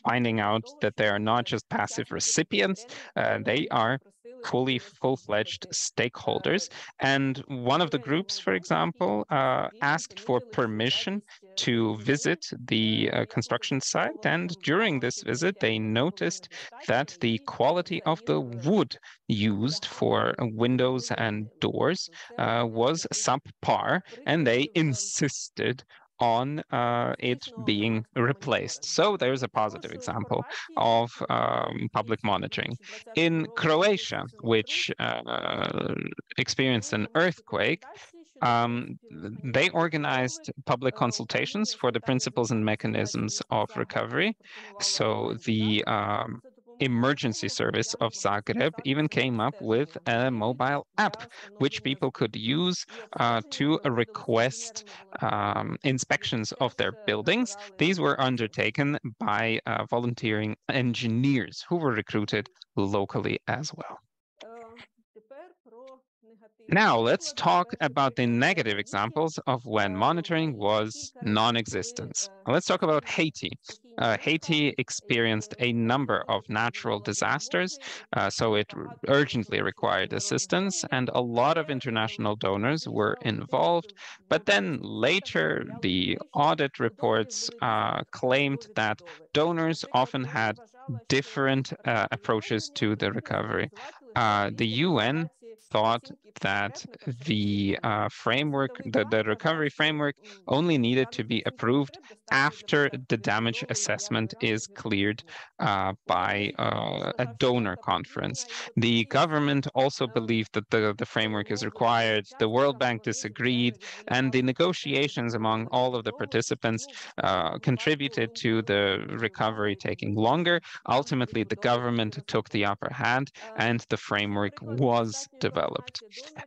finding out that they are not just passive recipients, they are full-fledged stakeholders. And one of the groups, for example, asked for permission to visit the construction site. And during this visit, they noticed that the quality of the wood used for windows and doors was subpar, and they insisted on it being replaced. So there's a positive example of public monitoring. In Croatia, which experienced an earthquake, they organized public consultations for the principles and mechanisms of recovery. So the emergency service of Zagreb even came up with a mobile app which people could use to request inspections of their buildings. These were undertaken by volunteering engineers who were recruited locally as well. Now, let's talk about the negative examples of when monitoring was non-existent. Let's talk about Haiti. Haiti experienced a number of natural disasters, so it urgently required assistance, and a lot of international donors were involved. But then later, the audit reports claimed that donors often had different approaches to the recovery. The UN thought that the the recovery framework only needed to be approved after the damage assessment is cleared by a donor conference. The government also believed that the framework is required. The World Bank disagreed, and the negotiations among all of the participants contributed to the recovery taking longer. Ultimately, the government took the upper hand, and the framework was developed.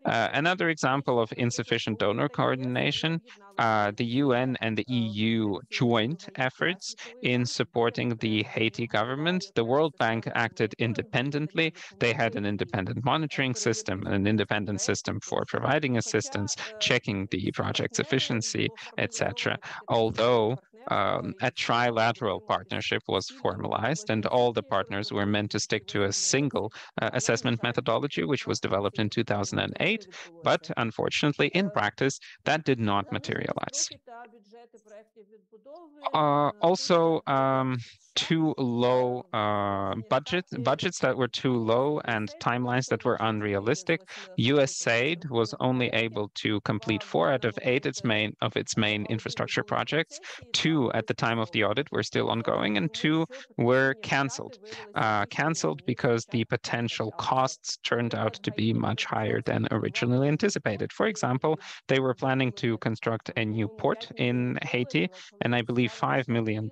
Another example of insufficient donor coordination, the UN and the EU joint efforts in supporting the Haiti government. The World Bank acted independently. They had an independent monitoring system, an independent system for providing assistance, checking the project's efficiency, etc. Although a trilateral partnership was formalized, and all the partners were meant to stick to a single assessment methodology, which was developed in 2008. But unfortunately, in practice, that did not materialize. Also, too low budgets that were too low and timelines that were unrealistic. USAID was only able to complete 4 out of 8 of its main infrastructure projects. 2 at the time of the audit were still ongoing, and 2 were canceled. Canceled because the potential costs turned out to be much higher than originally anticipated. For example, they were planning to construct a new port in Haiti, and I believe $5 million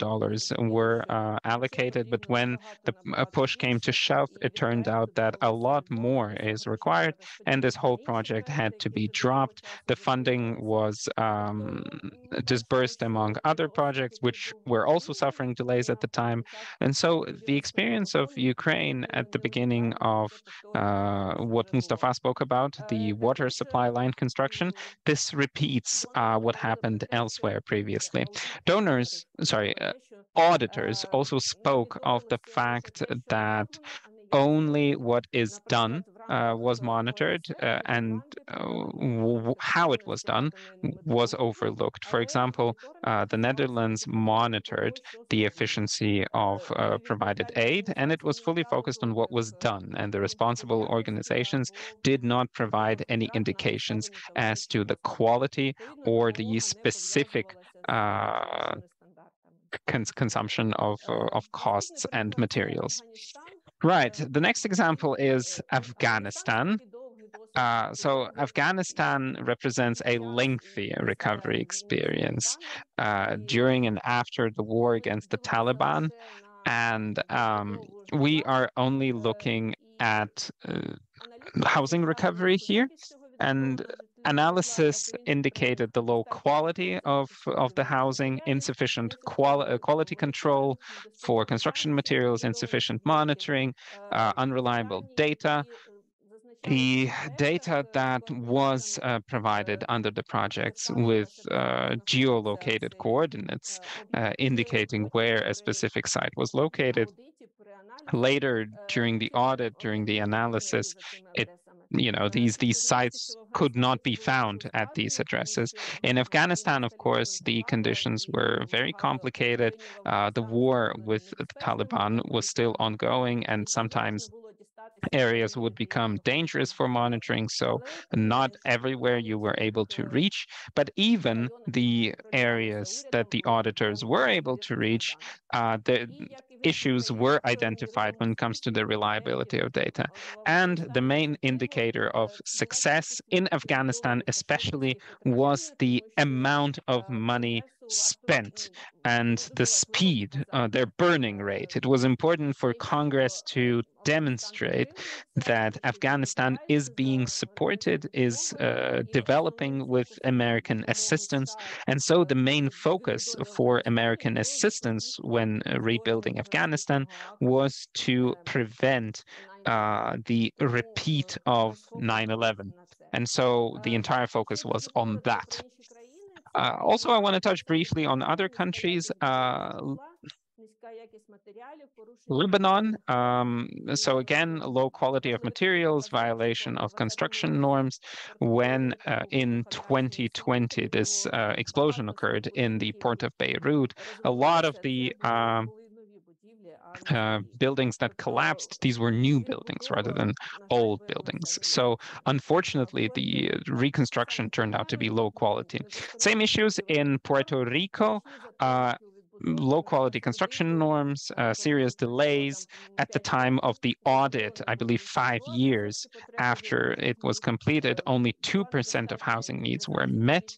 were allocated. But when the push came to shove, it turned out that a lot more is required, and this whole project had to be dropped. The funding was dispersed among other projects, which were also suffering delays at the time. And so the experience of Ukraine at the beginning of what Mustafa spoke about, the water supply line construction, this repeats what happened elsewhere previously. Auditors also spoke of the fact that only what is done was monitored, and how it was done was overlooked. For example, the Netherlands monitored the efficiency of provided aid, and it was fully focused on what was done, and the responsible organizations did not provide any indications as to the quality or the specific consumption of costs and materials. Right. The next example is Afghanistan. So Afghanistan represents a lengthy recovery experience during and after the war against the Taliban. And we are only looking at housing recovery here. And analysis indicated the low quality of the housing, insufficient quality control for construction materials, insufficient monitoring, unreliable data. The data that was provided under the projects with geolocated coordinates indicating where a specific site was located. Later, during the audit, during the analysis, these sites could not be found at these addresses. In Afghanistan, of course, the conditions were very complicated. The war with the Taliban was still ongoing, and sometimes areas would become dangerous for monitoring, so not everywhere you were able to reach. But even the areas that the auditors were able to reach, the issues were identified when it comes to the reliability of data. And the main indicator of success in Afghanistan especially was the amount of money spent and the speed, their burning rate. It was important for Congress to demonstrate that Afghanistan is being supported, is developing with American assistance. And so the main focus for American assistance when rebuilding Afghanistan was to prevent the repeat of 9/11. And so the entire focus was on that. Also, I want to touch briefly on other countries. Lebanon, so again, low quality of materials, violation of construction norms. When in 2020, this explosion occurred in the port of Beirut, a lot of the buildings that collapsed, these were new buildings rather than old buildings. So unfortunately, the reconstruction turned out to be low quality. Same issues in Puerto Rico. Low quality construction norms, serious delays. At the time of the audit, I believe 5 years after it was completed, only 2% of housing needs were met.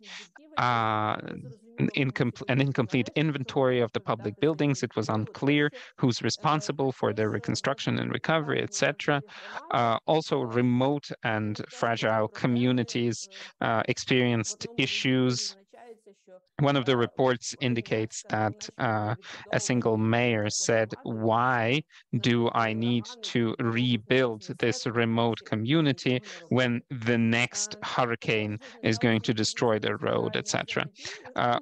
an incomplete inventory of the public buildings. It was unclear who's responsible for their reconstruction and recovery, etc. Also, remote and fragile communities experienced issues. One of the reports indicates that a single mayor said, "Why do I need to rebuild this remote community when the next hurricane is going to destroy the road, etc."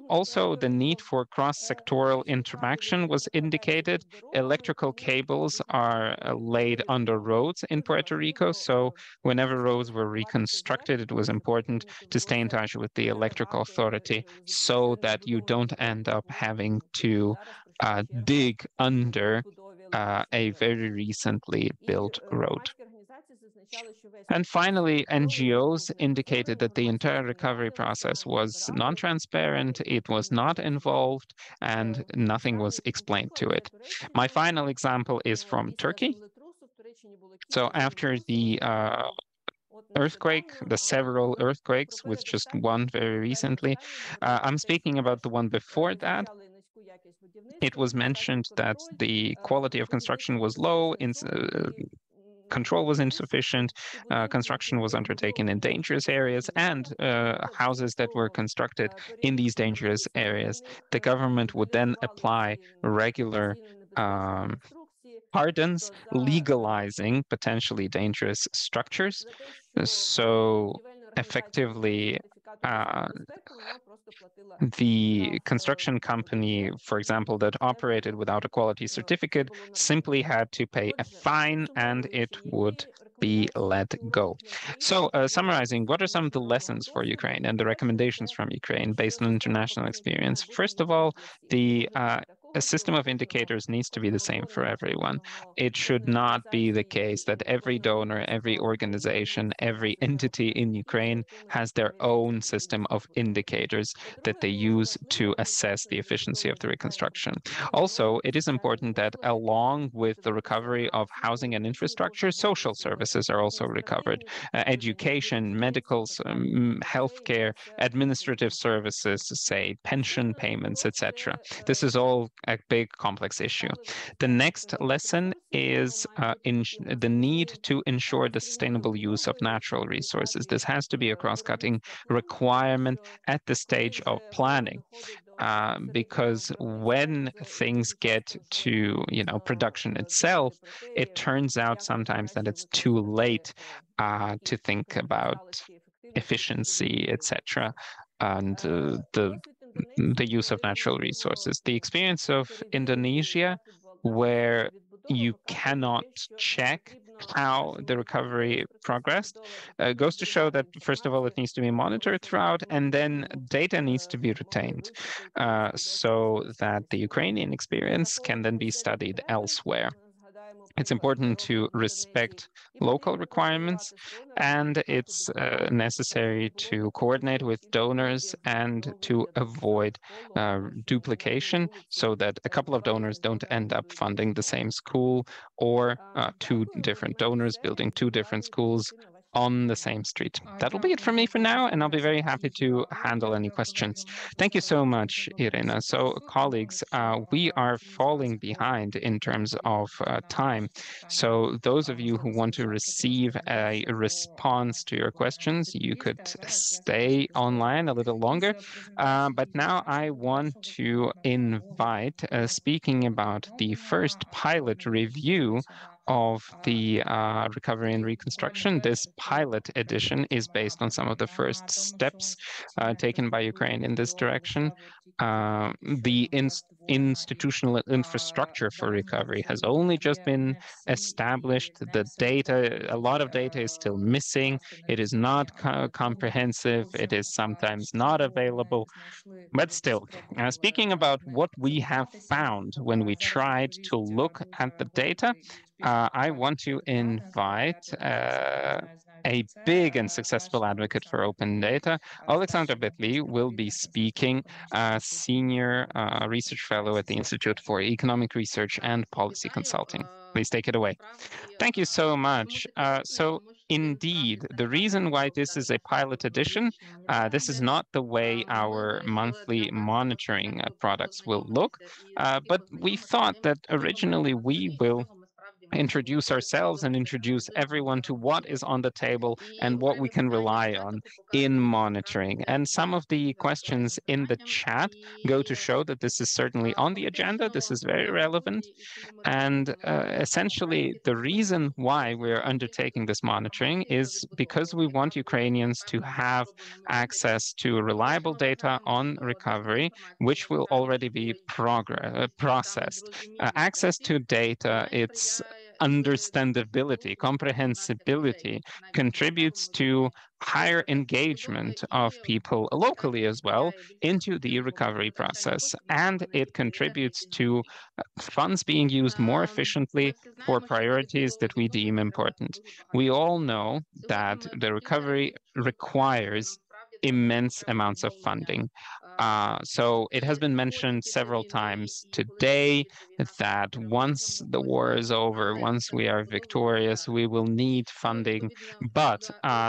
Also, the need for cross-sectoral interaction was indicated. Electrical cables are laid under roads in Puerto Rico, so whenever roads were reconstructed, it was important to stay in touch with the electrical authority so that you don't end up having to dig under a very recently built road. And finally, NGOs indicated that the entire recovery process was non-transparent, it was not involved, and nothing was explained to it. My final example is from Turkey. So after the earthquake, the several earthquakes, with just one very recently. I'm speaking about the one before that. It was mentioned that the quality of construction was low, control was insufficient, construction was undertaken in dangerous areas, and houses that were constructed in these dangerous areas, the government would then apply regular pardons, legalizing potentially dangerous structures. So effectively, the construction company, for example, that operated without a quality certificate simply had to pay a fine and it would be let go. So summarizing, what are some of the lessons for Ukraine and the recommendations from Ukraine based on international experience? First of all, a system of indicators needs to be the same for everyone. It should not be the case that every donor, every organization, every entity in Ukraine has their own system of indicators that they use to assess the efficiency of the reconstruction. Also, it is important that along with the recovery of housing and infrastructure, social services are also recovered. Education, medical, healthcare, administrative services, say pension payments, etc. This is all a big complex issue. The next lesson is the need to ensure the sustainable use of natural resources. This has to be a cross-cutting requirement at the stage of planning. Because when things get to production itself, it turns out sometimes that it's too late to think about efficiency, etc., and the use of natural resources. The experience of Indonesia, where you cannot check how the recovery progressed, goes to show that, first of all, it needs to be monitored throughout, and then data needs to be retained so that the Ukrainian experience can then be studied elsewhere. It's important to respect local requirements, and it's necessary to coordinate with donors and to avoid duplication so that a couple of donors don't end up funding the same school, or two different donors building two different schools on the same street. That'll be it from me for now, and I'll be very happy to handle any questions. Thank you so much, Irina. So, colleagues, we are falling behind in terms of time. So those of you who want to receive a response to your questions, you could stay online a little longer. But now I want to invite, speaking about the first pilot review of the recovery and reconstruction. This pilot edition is based on some of the first steps taken by Ukraine in this direction. The institutional infrastructure for recovery has only just been established. The data, a lot of data is still missing. It is not comprehensive. It is sometimes not available. But still, speaking about what we have found when we tried to look at the data, I want to invite a big and successful advocate for open data. Alexandra Betli will be speaking, Senior Research Fellow at the Institute for Economic Research and Policy Consulting. Please take it away. Thank you so much. So Indeed, the reason why this is a pilot edition, this is not the way our monthly monitoring products will look, but we thought that originally we will introduce ourselves and introduce everyone to what is on the table and what we can rely on in monitoring. And some of the questions in the chat go to show that this is certainly on the agenda. This is very relevant. And essentially, the reason why we're undertaking this monitoring is because we want Ukrainians to have access to reliable data on recovery, which will already be processed. Access to data, its understandability, comprehensibility contributes to higher engagement of people locally as well into the recovery process. And it contributes to funds being used more efficiently for priorities that we deem important. We all know that the recovery requires immense amounts of funding. So it has been mentioned several times today that once the war is over, once we are victorious, we will need funding, but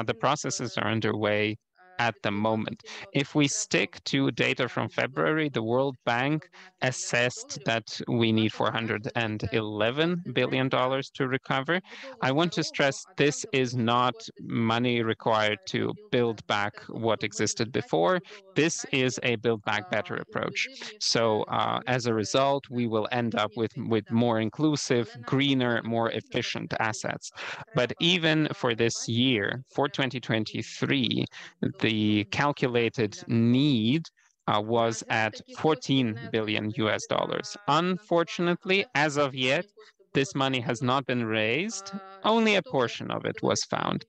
the processes are underway at the moment. If we stick to data from February, the World Bank assessed that we need $411 billion to recover. I want to stress this is not money required to build back what existed before. This is a build back better approach. So as a result, we will end up with more inclusive, greener, more efficient assets. But even for this year, for 2023, the calculated need was at 14 billion US dollars. Unfortunately, as of yet, this money has not been raised. Only a portion of it was found.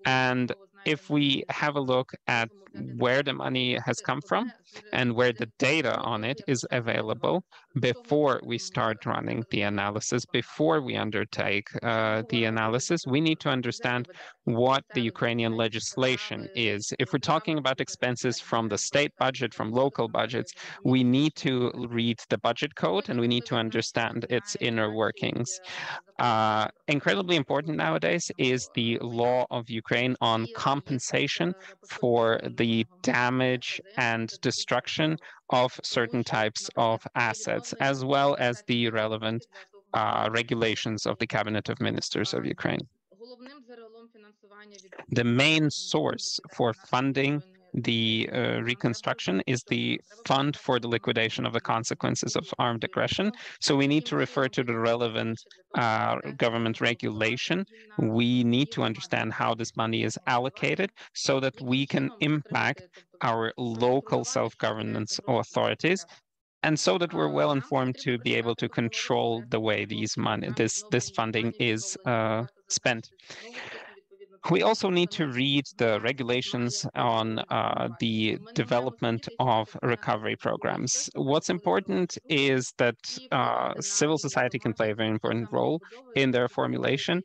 And if we have a look at where the money has come from and where the data on it is available before we start running the analysis, before we undertake the analysis, we need to understand what the Ukrainian legislation is. If we're talking about expenses from the state budget, from local budgets, we need to read the budget code and we need to understand its inner workings. Incredibly important nowadays is the law of Ukraine on compensation for the damage and destruction of certain types of assets, as well as the relevant regulations of the Cabinet of Ministers of Ukraine. The main source for funding the reconstruction is the Fund for the Liquidation of the Consequences of Armed Aggression. So we need to refer to the relevant government regulation. We need to understand how this money is allocated so that we can impact our local self-governance authorities, and so that we're well informed to be able to control the way this funding is spent. We also need to read the regulations on the development of recovery programs. What's important is that civil society can play a very important role in their formulation,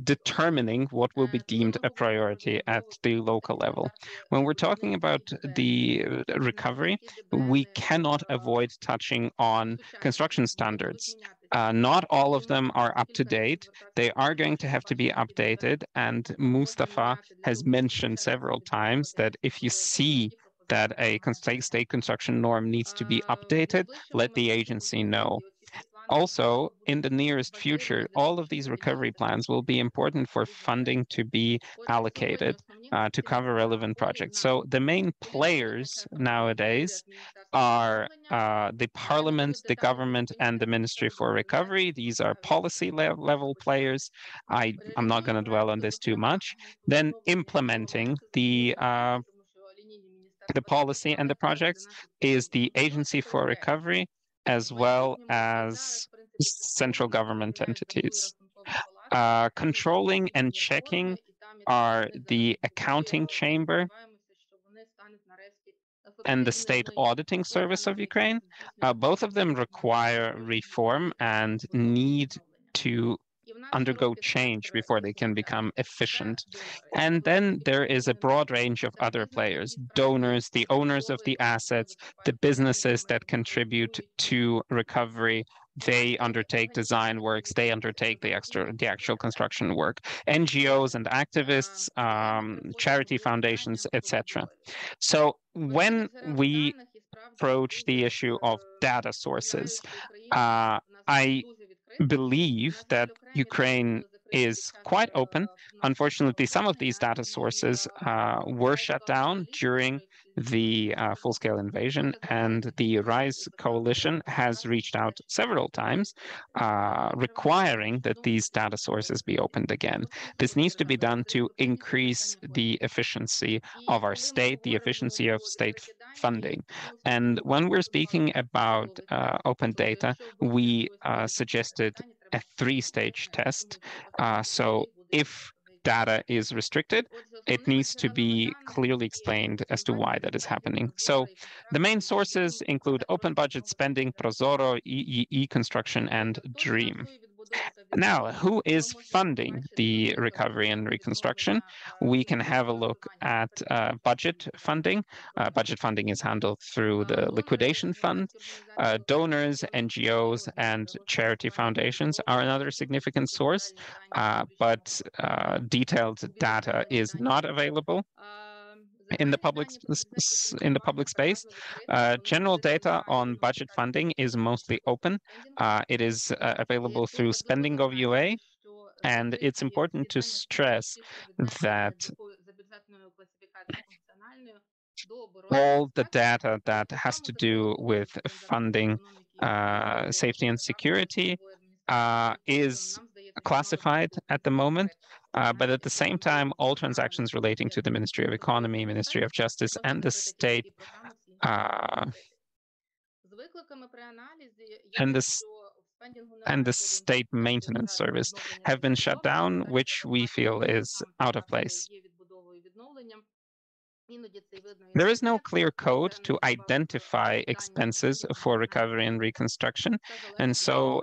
determining what will be deemed a priority at the local level. When we're talking about the recovery, we cannot avoid touching on construction standards. Not all of them are up to date. They are going to have to be updated. And Mustafa has mentioned several times that if you see that a state construction norm needs to be updated, let the agency know. Also, in the nearest future, all of these recovery plans will be important for funding to be allocated to cover relevant projects. So the main players nowadays are the parliament, the government, and the Ministry for Recovery. These are policy level players. I'm not going to dwell on this too much. Then implementing the policy and the projects is the Agency for Recovery, as well as central government entities. Controlling and checking are the accounting chamber and the State Auditing Service of Ukraine. Both of them require reform and need to undergo change before they can become efficient. And then there is a broad range of other players: donors, the owners of the assets, the businesses that contribute to recovery. They undertake design works, they undertake the actual construction work. NGOs and activists, charity foundations, etc. So when we approach the issue of data sources, I believe that Ukraine is quite open. Unfortunately, some of these data sources were shut down during the full-scale invasion, and the Rise coalition has reached out several times requiring that these data sources be opened again. This needs to be done to increase the efficiency of our state, the efficiency of state funding. And when we're speaking about open data, we suggested a three-stage test. So if data is restricted, it needs to be clearly explained as to why that is happening. So the main sources include open budget spending, Prozoro, e-construction, and DREAM. Now, who is funding the recovery and reconstruction? We can have a look at budget funding. Budget funding is handled through the liquidation fund. Donors, NGOs, and charity foundations are another significant source, but detailed data is not available in the public space. General data on budget funding is mostly open. It is available through spending.gov.ua, and it's important to stress that all the data that has to do with funding safety and security is classified at the moment. But at the same time, all transactions relating to the Ministry of Economy, Ministry of Justice, and the state and the state maintenance service have been shut down, which we feel is out of place. There is no clear code to identify expenses for recovery and reconstruction, and so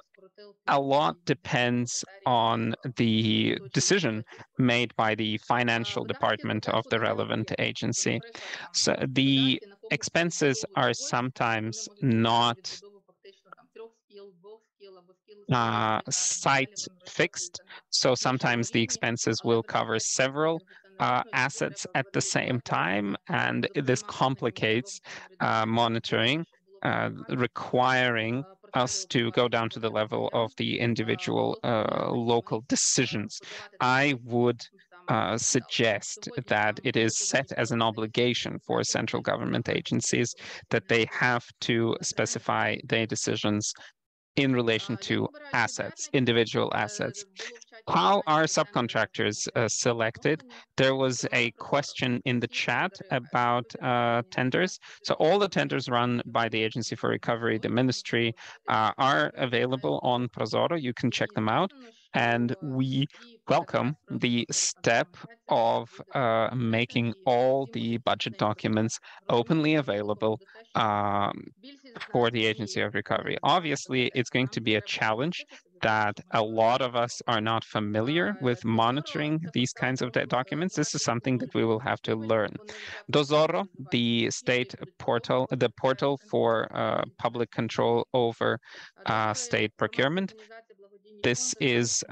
a lot depends on the decision made by the financial department of the relevant agency. So the expenses are sometimes not site fixed. So sometimes the expenses will cover several assets at the same time, and this complicates monitoring, requiring us to go down to the level of the individual local decisions. I would suggest that it is set as an obligation for central government agencies that they have to specify their decisions in relation to assets, individual assets. How are subcontractors selected? There was a question in the chat about tenders. So all the tenders run by the Agency for Recovery, the ministry, are available on Prozoro. You can check them out. And we welcome the step of making all the budget documents openly available for the Agency of Recovery. Obviously, it's going to be a challenge that a lot of us are not familiar with monitoring these kinds of documents. This is something that we will have to learn. Dozoro, the state portal, the portal for public control over state procurement, this is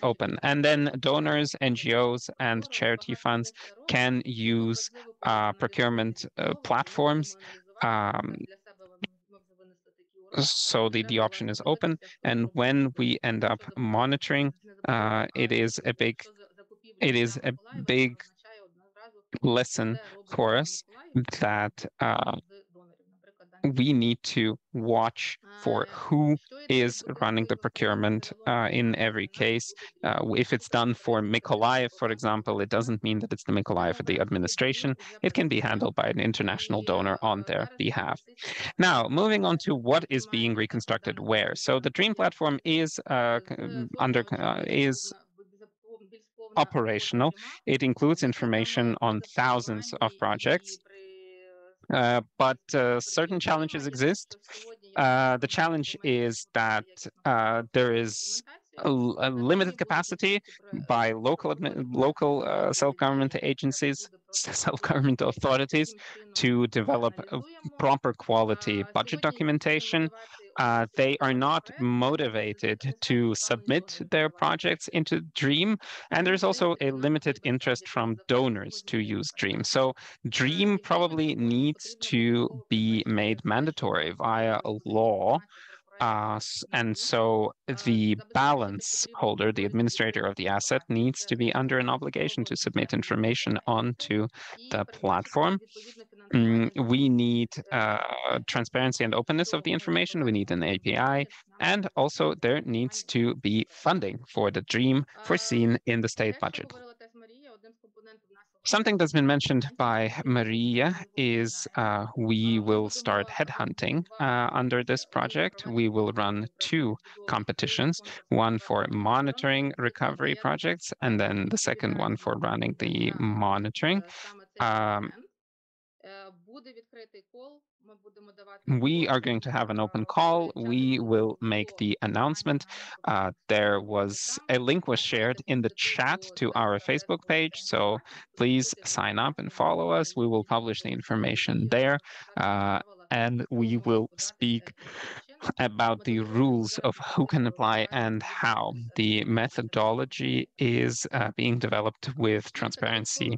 open. And then donors, NGOs, and charity funds can use procurement platforms. So the option is open, and when we end up monitoring, it is a big lesson for us that we need to watch for who is running the procurement in every case. If it's done for Mykolaiv, for example, it doesn't mean that it's the Mykolaiv of the administration. It can be handled by an international donor on their behalf. Now, moving on to what is being reconstructed where. So the DREAM platform is operational. It includes information on thousands of projects. But certain challenges exist. The challenge is that there is a limited capacity by local self-government agencies, self-government authorities to develop proper quality budget documentation. They are not motivated to submit their projects into DREAM, and there's also a limited interest from donors to use DREAM. So DREAM probably needs to be made mandatory via a law. And so the balance holder, the administrator of the asset, needs to be under an obligation to submit information onto the platform. We need transparency and openness of the information. We need an API. And also there needs to be funding for the DREAM foreseen in the state budget. Something that's been mentioned by Maria is we will start headhunting under this project. We will run 2 competitions, one for monitoring recovery projects, and then the second one for running the monitoring. We are going to have an open call. We will make the announcement. There was a link was shared in the chat to our Facebook page, so please sign up and follow us. We will publish the information there, and we will speak about the rules of who can apply and how. The methodology is being developed with Transparency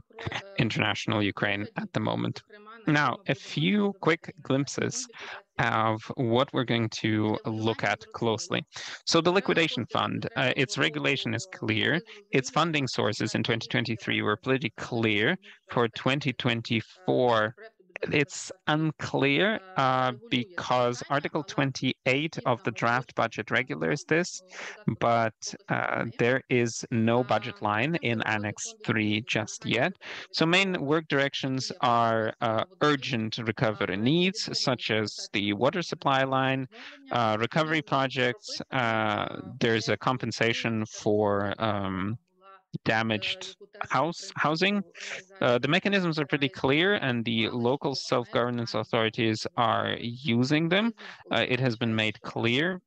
International Ukraine at the moment. Now, a few quick glimpses of what we're going to look at closely. So the liquidation fund, its regulation is clear. Its funding sources in 2023 were pretty clear. For 2024, it's unclear because Article 28 of the draft budget regulates this, but there is no budget line in Annex 3 just yet. So main work directions are urgent recovery needs, such as the water supply line, recovery projects. There's a compensation for damaged housing. The mechanisms are pretty clear, and the local self-governance authorities are using them. It has been made clear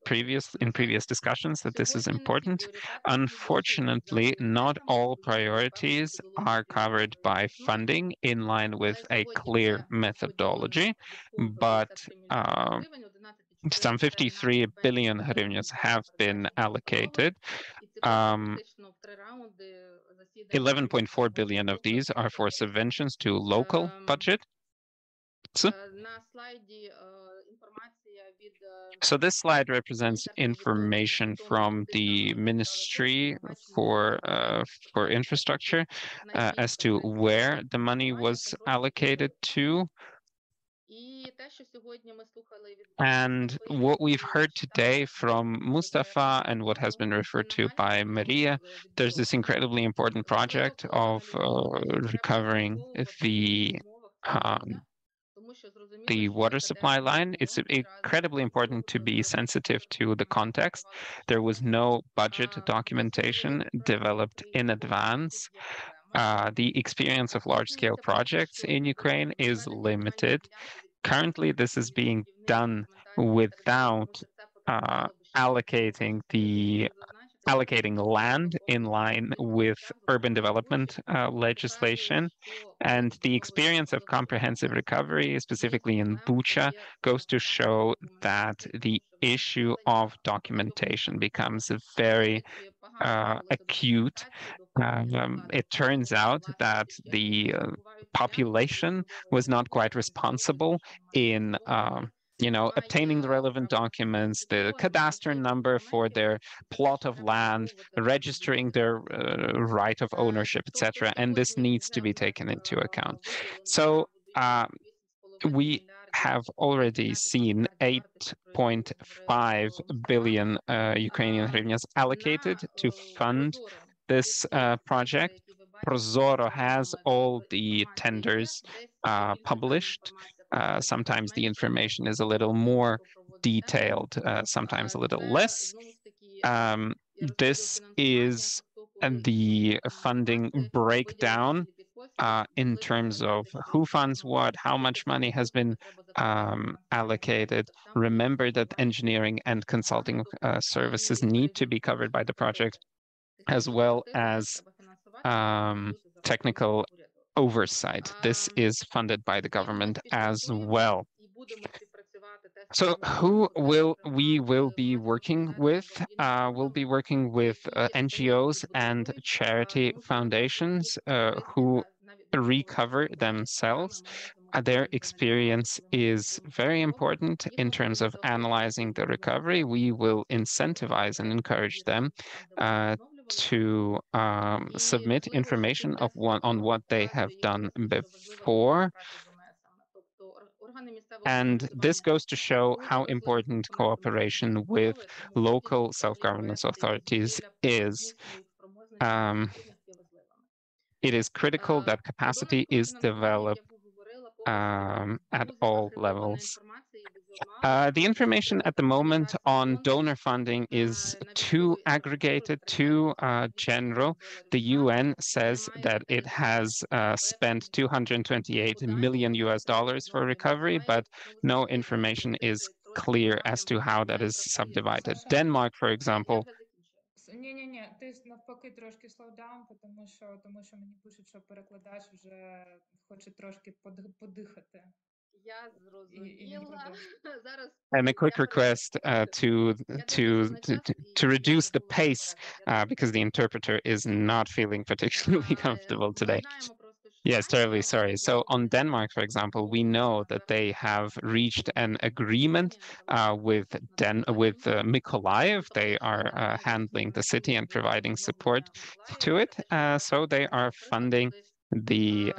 in previous discussions that this is important. Unfortunately, not all priorities are covered by funding in line with a clear methodology, but some 53 billion hryvnias have been allocated. 11.4 billion of these are for subventions to local budget. So this slide represents information from the Ministry for Infrastructure as to where the money was allocated to. And what we've heard today from Mustafa and what has been referred to by Maria, there's this incredibly important project of recovering the water supply line. It's incredibly important to be sensitive to the context. There was no budget documentation developed in advance. The experience of large-scale projects in Ukraine is limited. Currently, this is being done without allocating land in line with urban development legislation. And the experience of comprehensive recovery, specifically in Bucha, goes to show that the issue of documentation becomes very acute. It turns out that the population was not quite responsible in obtaining the relevant documents, the cadastre number for their plot of land, registering their right of ownership, etc. And this needs to be taken into account. So we have already seen 8.5 billion Ukrainian hryvnias allocated to fund this project. Prozoro has all the tenders published. Sometimes the information is a little more detailed, sometimes a little less. This is the funding breakdown in terms of who funds what, how much money has been allocated. Remember that engineering and consulting services need to be covered by the project, as well as technical oversight. This is funded by the government as well. So who will we be working with? We'll be working with NGOs and charity foundations who recover themselves. Their experience is very important in terms of analyzing the recovery. We will incentivize and encourage them to submit information on what they have done before. And this goes to show how important cooperation with local self-governance authorities is. It is critical that capacity is developed at all levels. The information at the moment on donor funding is too aggregated, too general. The UN says that it has spent $228 million for recovery, but no information is clear as to how that is subdivided. Denmark, for example. Ні, ти навпаки трошки slow down, тому що мені пишуть, що перекладач вже хоче трошки подихати. Я зрозуміла. Зараз And a quick request to reduce the pace because the interpreter is not feeling particularly comfortable today. Yes, terribly sorry. So on Denmark, for example, we know that they have reached an agreement with Mykolaiv. They are handling the city and providing support to it. So they are funding the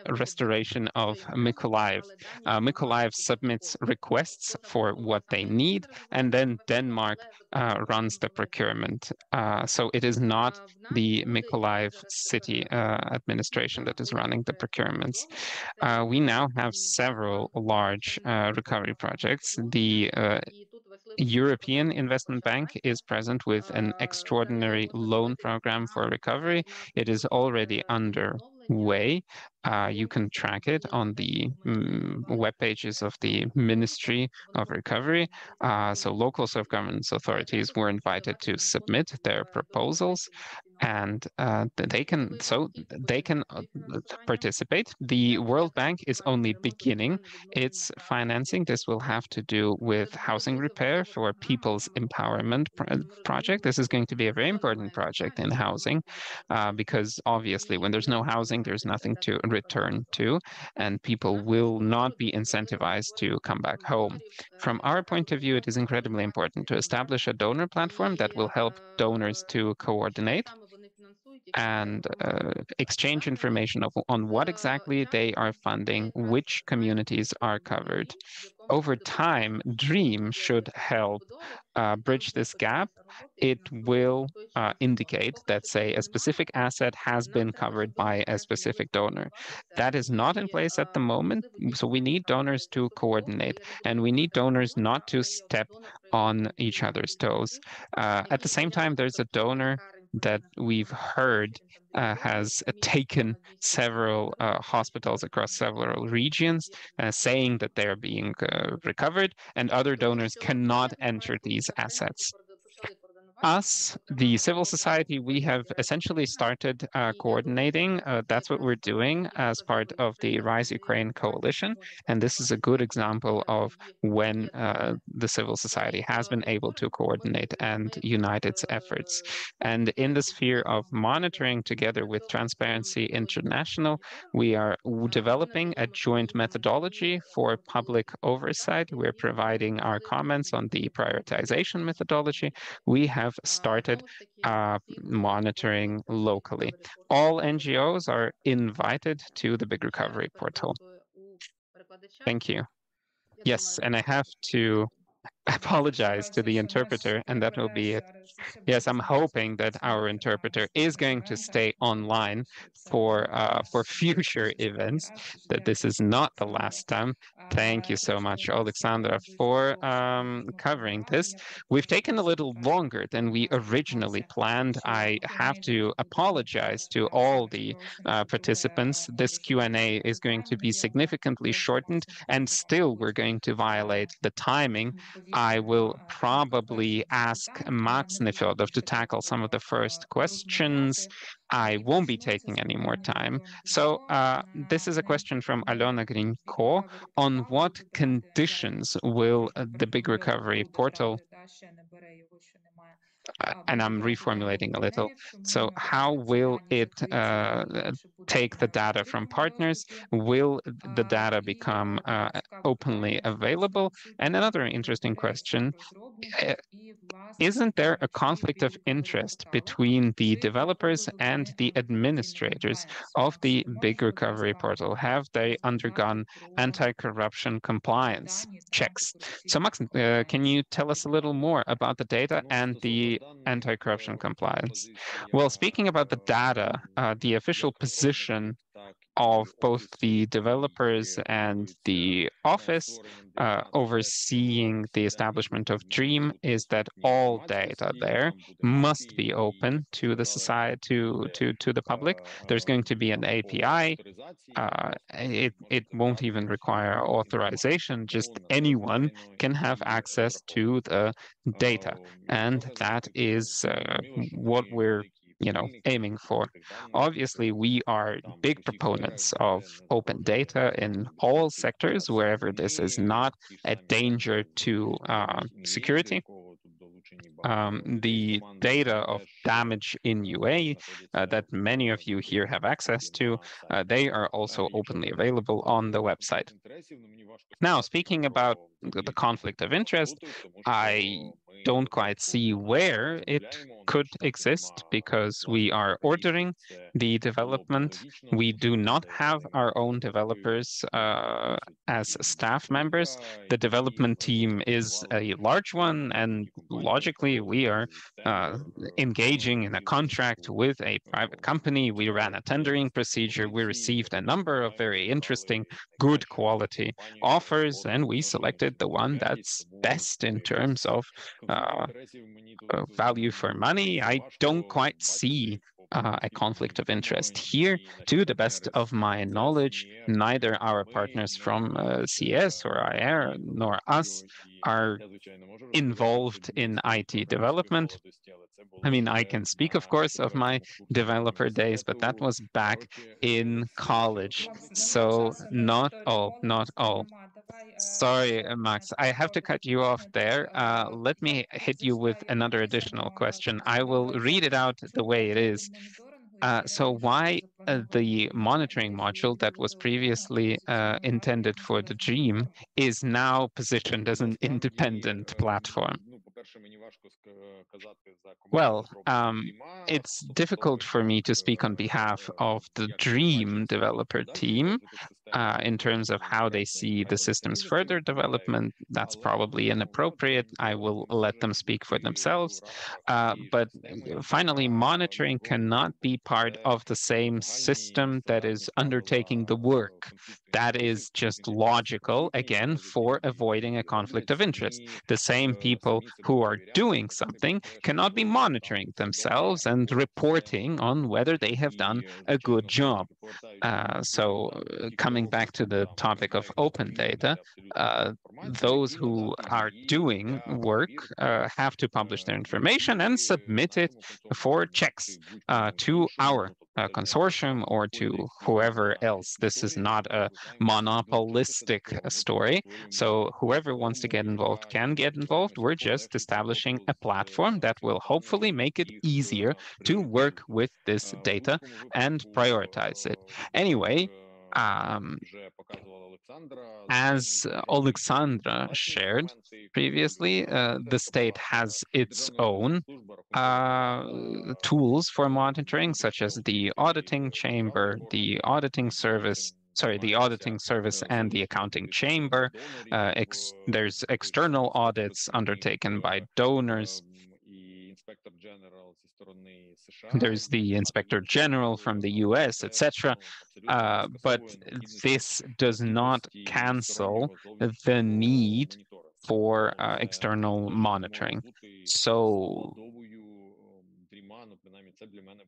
restoration of Mykolaiv. Mykolaiv submits requests for what they need, and then Denmark runs the procurement. So it is not the Mykolaiv city administration that is running the procurements. We now have several large recovery projects. The European Investment Bank is present with an extraordinary loan program for recovery. It is already underway. You can track it on the web pages of the Ministry of Recovery. So local self-governance authorities were invited to submit their proposals, and they can participate. The World Bank is only beginning its financing. This will have to do with housing repair for People's Empowerment Project. This is going to be a very important project in housing because obviously when there's no housing, there's nothing to return to, and people will not be incentivized to come back home. From our point of view, it is incredibly important to establish a donor platform that will help donors to coordinate and exchange information on what exactly they are funding, which communities are covered. Over time, DREAM should help bridge this gap. It will indicate that, say, a specific asset has been covered by a specific donor. That is not in place at the moment, so we need donors to coordinate, and we need donors not to step on each other's toes. At the same time, there's a donor that we've heard has taken several hospitals across several regions, saying that they're being recovered, and other donors cannot enter these assets. Us, the civil society, we have essentially started coordinating. That's what we're doing as part of the Rise Ukraine coalition. And this is a good example of when the civil society has been able to coordinate and unite its efforts. And in the sphere of monitoring, together with Transparency International, we are developing a joint methodology for public oversight. We're providing our comments on the prioritization methodology. We have started monitoring locally. All NGOs are invited to the Big Recovery portal. Thank you. Yes, and I have to apologize to the interpreter, and that will be it. Yes, I'm hoping that our interpreter is going to stay online for future events, that this is not the last time. Thank you so much, Alexandra, for covering this. We've taken a little longer than we originally planned. I have to apologize to all the participants. This Q&A is going to be significantly shortened, and still we're going to violate the timing. I will probably ask Max Nefedov to tackle some of the first questions. I won't be taking any more time. So this is a question from Alona Grinko. On what conditions will the Big Recovery portal, and I'm reformulating a little, so how will it take the data from partners? Will the data become openly available? And another interesting question, isn't there a conflict of interest between the developers and the administrators of the Big Recovery portal? Have they undergone anti-corruption compliance checks? So Max, can you tell us a little more about the data and the anti-corruption compliance? Well, speaking about the data, the official position of both the developers and the office overseeing the establishment of Dream is that all data there must be open to the society, to the public. There's going to be an API. It won't even require authorization. Just anyone can have access to the data, and that is what we're aiming for. Obviously, we are big proponents of open data in all sectors, wherever this is not a danger to security. The data of damage in UA that many of you here have access to, they are also openly available on the website. Now, speaking about the conflict of interest, I don't quite see where it could exist because we are ordering the development. We do not have our own developers as staff members. The development team is a large one, and logically, we are engaging in a contract with a private company. We ran a tendering procedure. We received a number of very interesting, good quality offers, and we selected the one that's best in terms of value for money. I don't quite see a conflict of interest here. To the best of my knowledge, neither our partners from CS or IR nor us are involved in IT development. I mean, I can speak, of course, of my developer days, but that was back in college. So not all. Sorry, Max, I have to cut you off there. Let me hit you with another additional question. I will read it out the way it is. So why the monitoring module that was previously intended for the Dream is now positioned as an independent platform? Well, it's difficult for me to speak on behalf of the Dream developer team in terms of how they see the system's further development. That's probably inappropriate. I will let them speak for themselves. But finally, monitoring cannot be part of the same system that is undertaking the work. That is just logical, again, for avoiding a conflict of interest. The same people who are doing something cannot be monitoring themselves and reporting on whether they have done a good job. So coming back to the topic of open data, those who are doing work have to publish their information and submit it for checks to our consortium or to whoever else. This is not a monopolistic story. So whoever wants to get involved can get involved. We're just establishing a platform that will hopefully make it easier to work with this data and prioritize it. Anyway, as Alexandra shared previously, the state has its own tools for monitoring, such as the auditing chamber, the auditing service, sorry, the auditing service and the accounting chamber. There's external audits undertaken by donors. There's the inspector general from the US, etc. But this does not cancel the need for external monitoring. So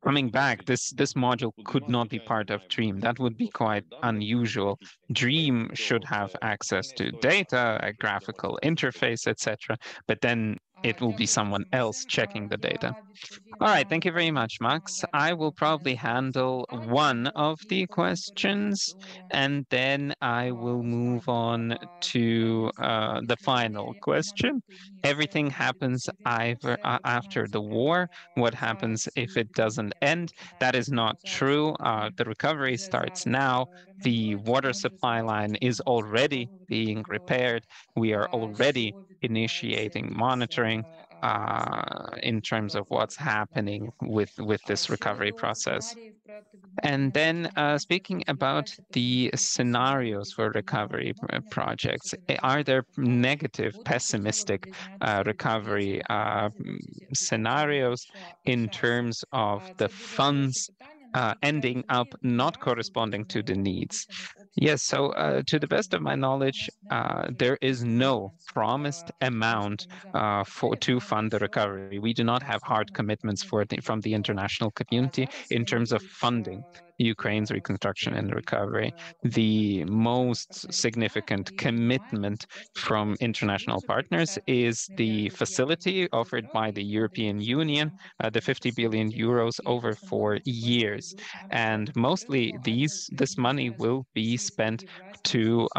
coming back, this module could not be part of Dream. That would be quite unusual. Dream should have access to data, a graphical interface, etc. But then it will be someone else checking the data. All right, thank you very much, Max. I will probably handle one of the questions, and then I will move on to the final question. Everything happens either after the war. What happens if it doesn't end? That is not true. The recovery starts now. The water supply line is already being repaired. We are already initiating monitoring in terms of what's happening with this recovery process. And then speaking about the scenarios for recovery projects, are there negative, pessimistic recovery scenarios in terms of the funds ending up not corresponding to the needs? Yes, so to the best of my knowledge, there is no promised amount to fund the recovery. We do not have hard commitments from the international community in terms of funding Ukraine's reconstruction and recovery. The most significant commitment from international partners is the facility offered by the European Union, the 50 billion euros over 4 years. And mostly this money will be spent to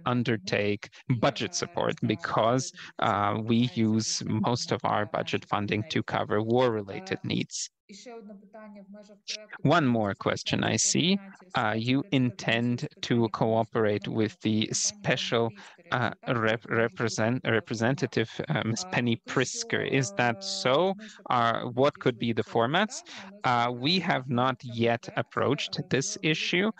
undertake budget support because we use most of our budget funding to cover war-related needs. One more question I see. You intend to cooperate with the special representative, Ms. Penny Prisker. Is that so? What could be the formats? We have not yet approached this issue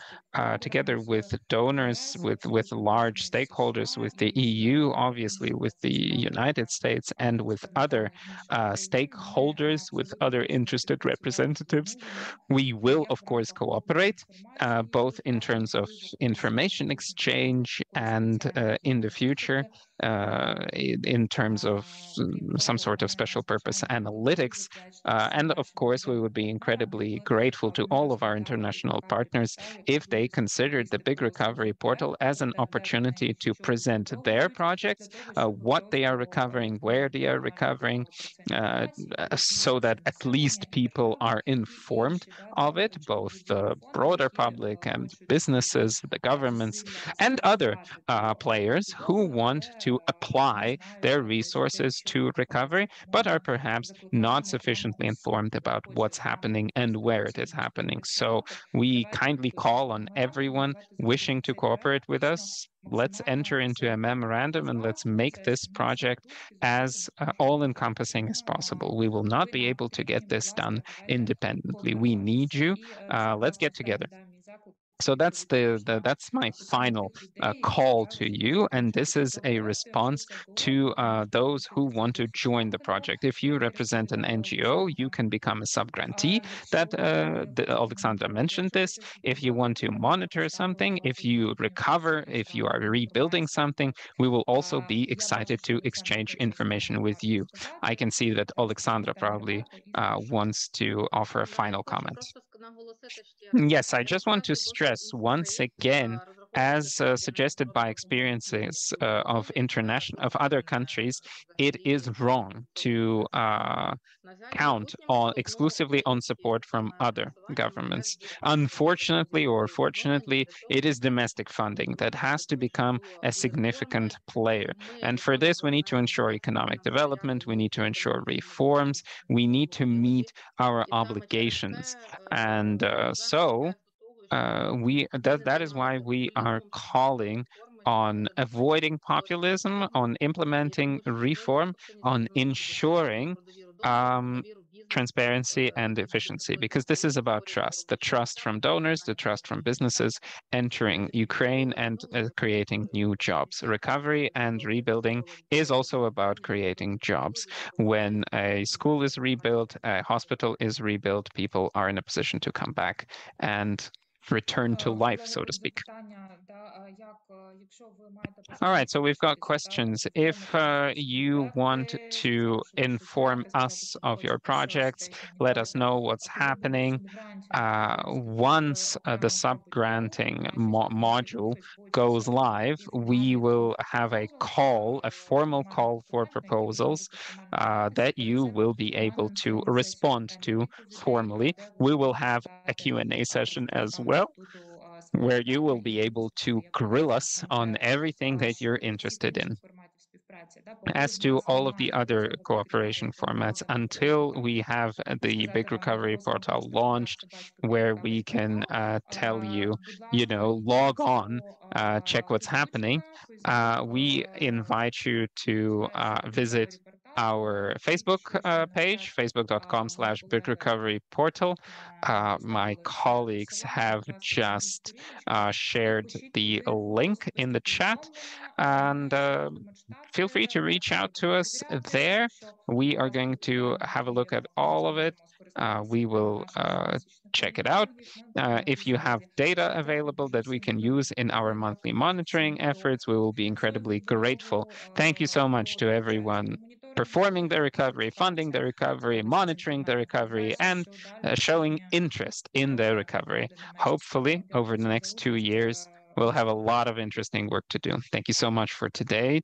together with donors, with large stakeholders, with the EU, obviously with the United States, and with other stakeholders, with other interested representatives. We will, of course, cooperate, both in terms of information exchange and in the future, in terms of some sort of special purpose analytics. And of course, we would be incredibly grateful to all of our international partners if they considered the Big Recovery Portal as an opportunity to present their projects, what they are recovering, where they are recovering, so that at least people are informed of it, both the broader public and businesses, the governments, and other players who want to apply their resources to recovery, but are perhaps not sufficiently informed about what's happening and where it is happening. So we kindly call on everyone wishing to cooperate with us. Let's enter into a memorandum and let's make this project as all-encompassing as possible. We will not be able to get this done independently. We need you. Let's get together. So that's that's my final call to you, and this is a response to those who want to join the project. If you represent an NGO, you can become a subgrantee. That Alexandra mentioned this. If you want to monitor something, if you recover, if you are rebuilding something, we will also be excited to exchange information with you. I can see that Alexandra probably wants to offer a final comment. Yes, I just want to stress once again, as suggested by experiences of other countries, it is wrong to count exclusively on support from other governments. Unfortunately or fortunately, it is domestic funding that has to become a significant player. And for this, we need to ensure economic development, we need to ensure reforms, we need to meet our obligations. And so that is why we are calling on avoiding populism, on implementing reform, on ensuring transparency, and efficiency, because this is about trust, the trust from donors, the trust from businesses entering Ukraine and creating new jobs. Recovery and rebuilding is also about creating jobs. When a school is rebuilt, a hospital is rebuilt, people are in a position to come back and return to life, so to speak. All right, so we've got questions. If you want to inform us of your projects, let us know what's happening. Once the sub-granting module goes live, we will have a call, a formal call for proposals that you will be able to respond to formally. We will have a Q&A session as well, where you will be able to grill us on everything that you're interested in. As to all of the other cooperation formats, until we have the Big Recovery portal launched, where we can tell you, log on, check what's happening, we invite you to visit our Facebook page, facebook.com/Big Recovery Portal. My colleagues have just shared the link in the chat, and feel free to reach out to us there. We are going to have a look at all of it. We will check it out. If you have data available that we can use in our monthly monitoring efforts, we will be incredibly grateful. Thank you so much to everyone performing the recovery, funding the recovery, monitoring the recovery, and showing interest in the recovery. Hopefully, over the next 2 years, we'll have a lot of interesting work to do. Thank you so much for today.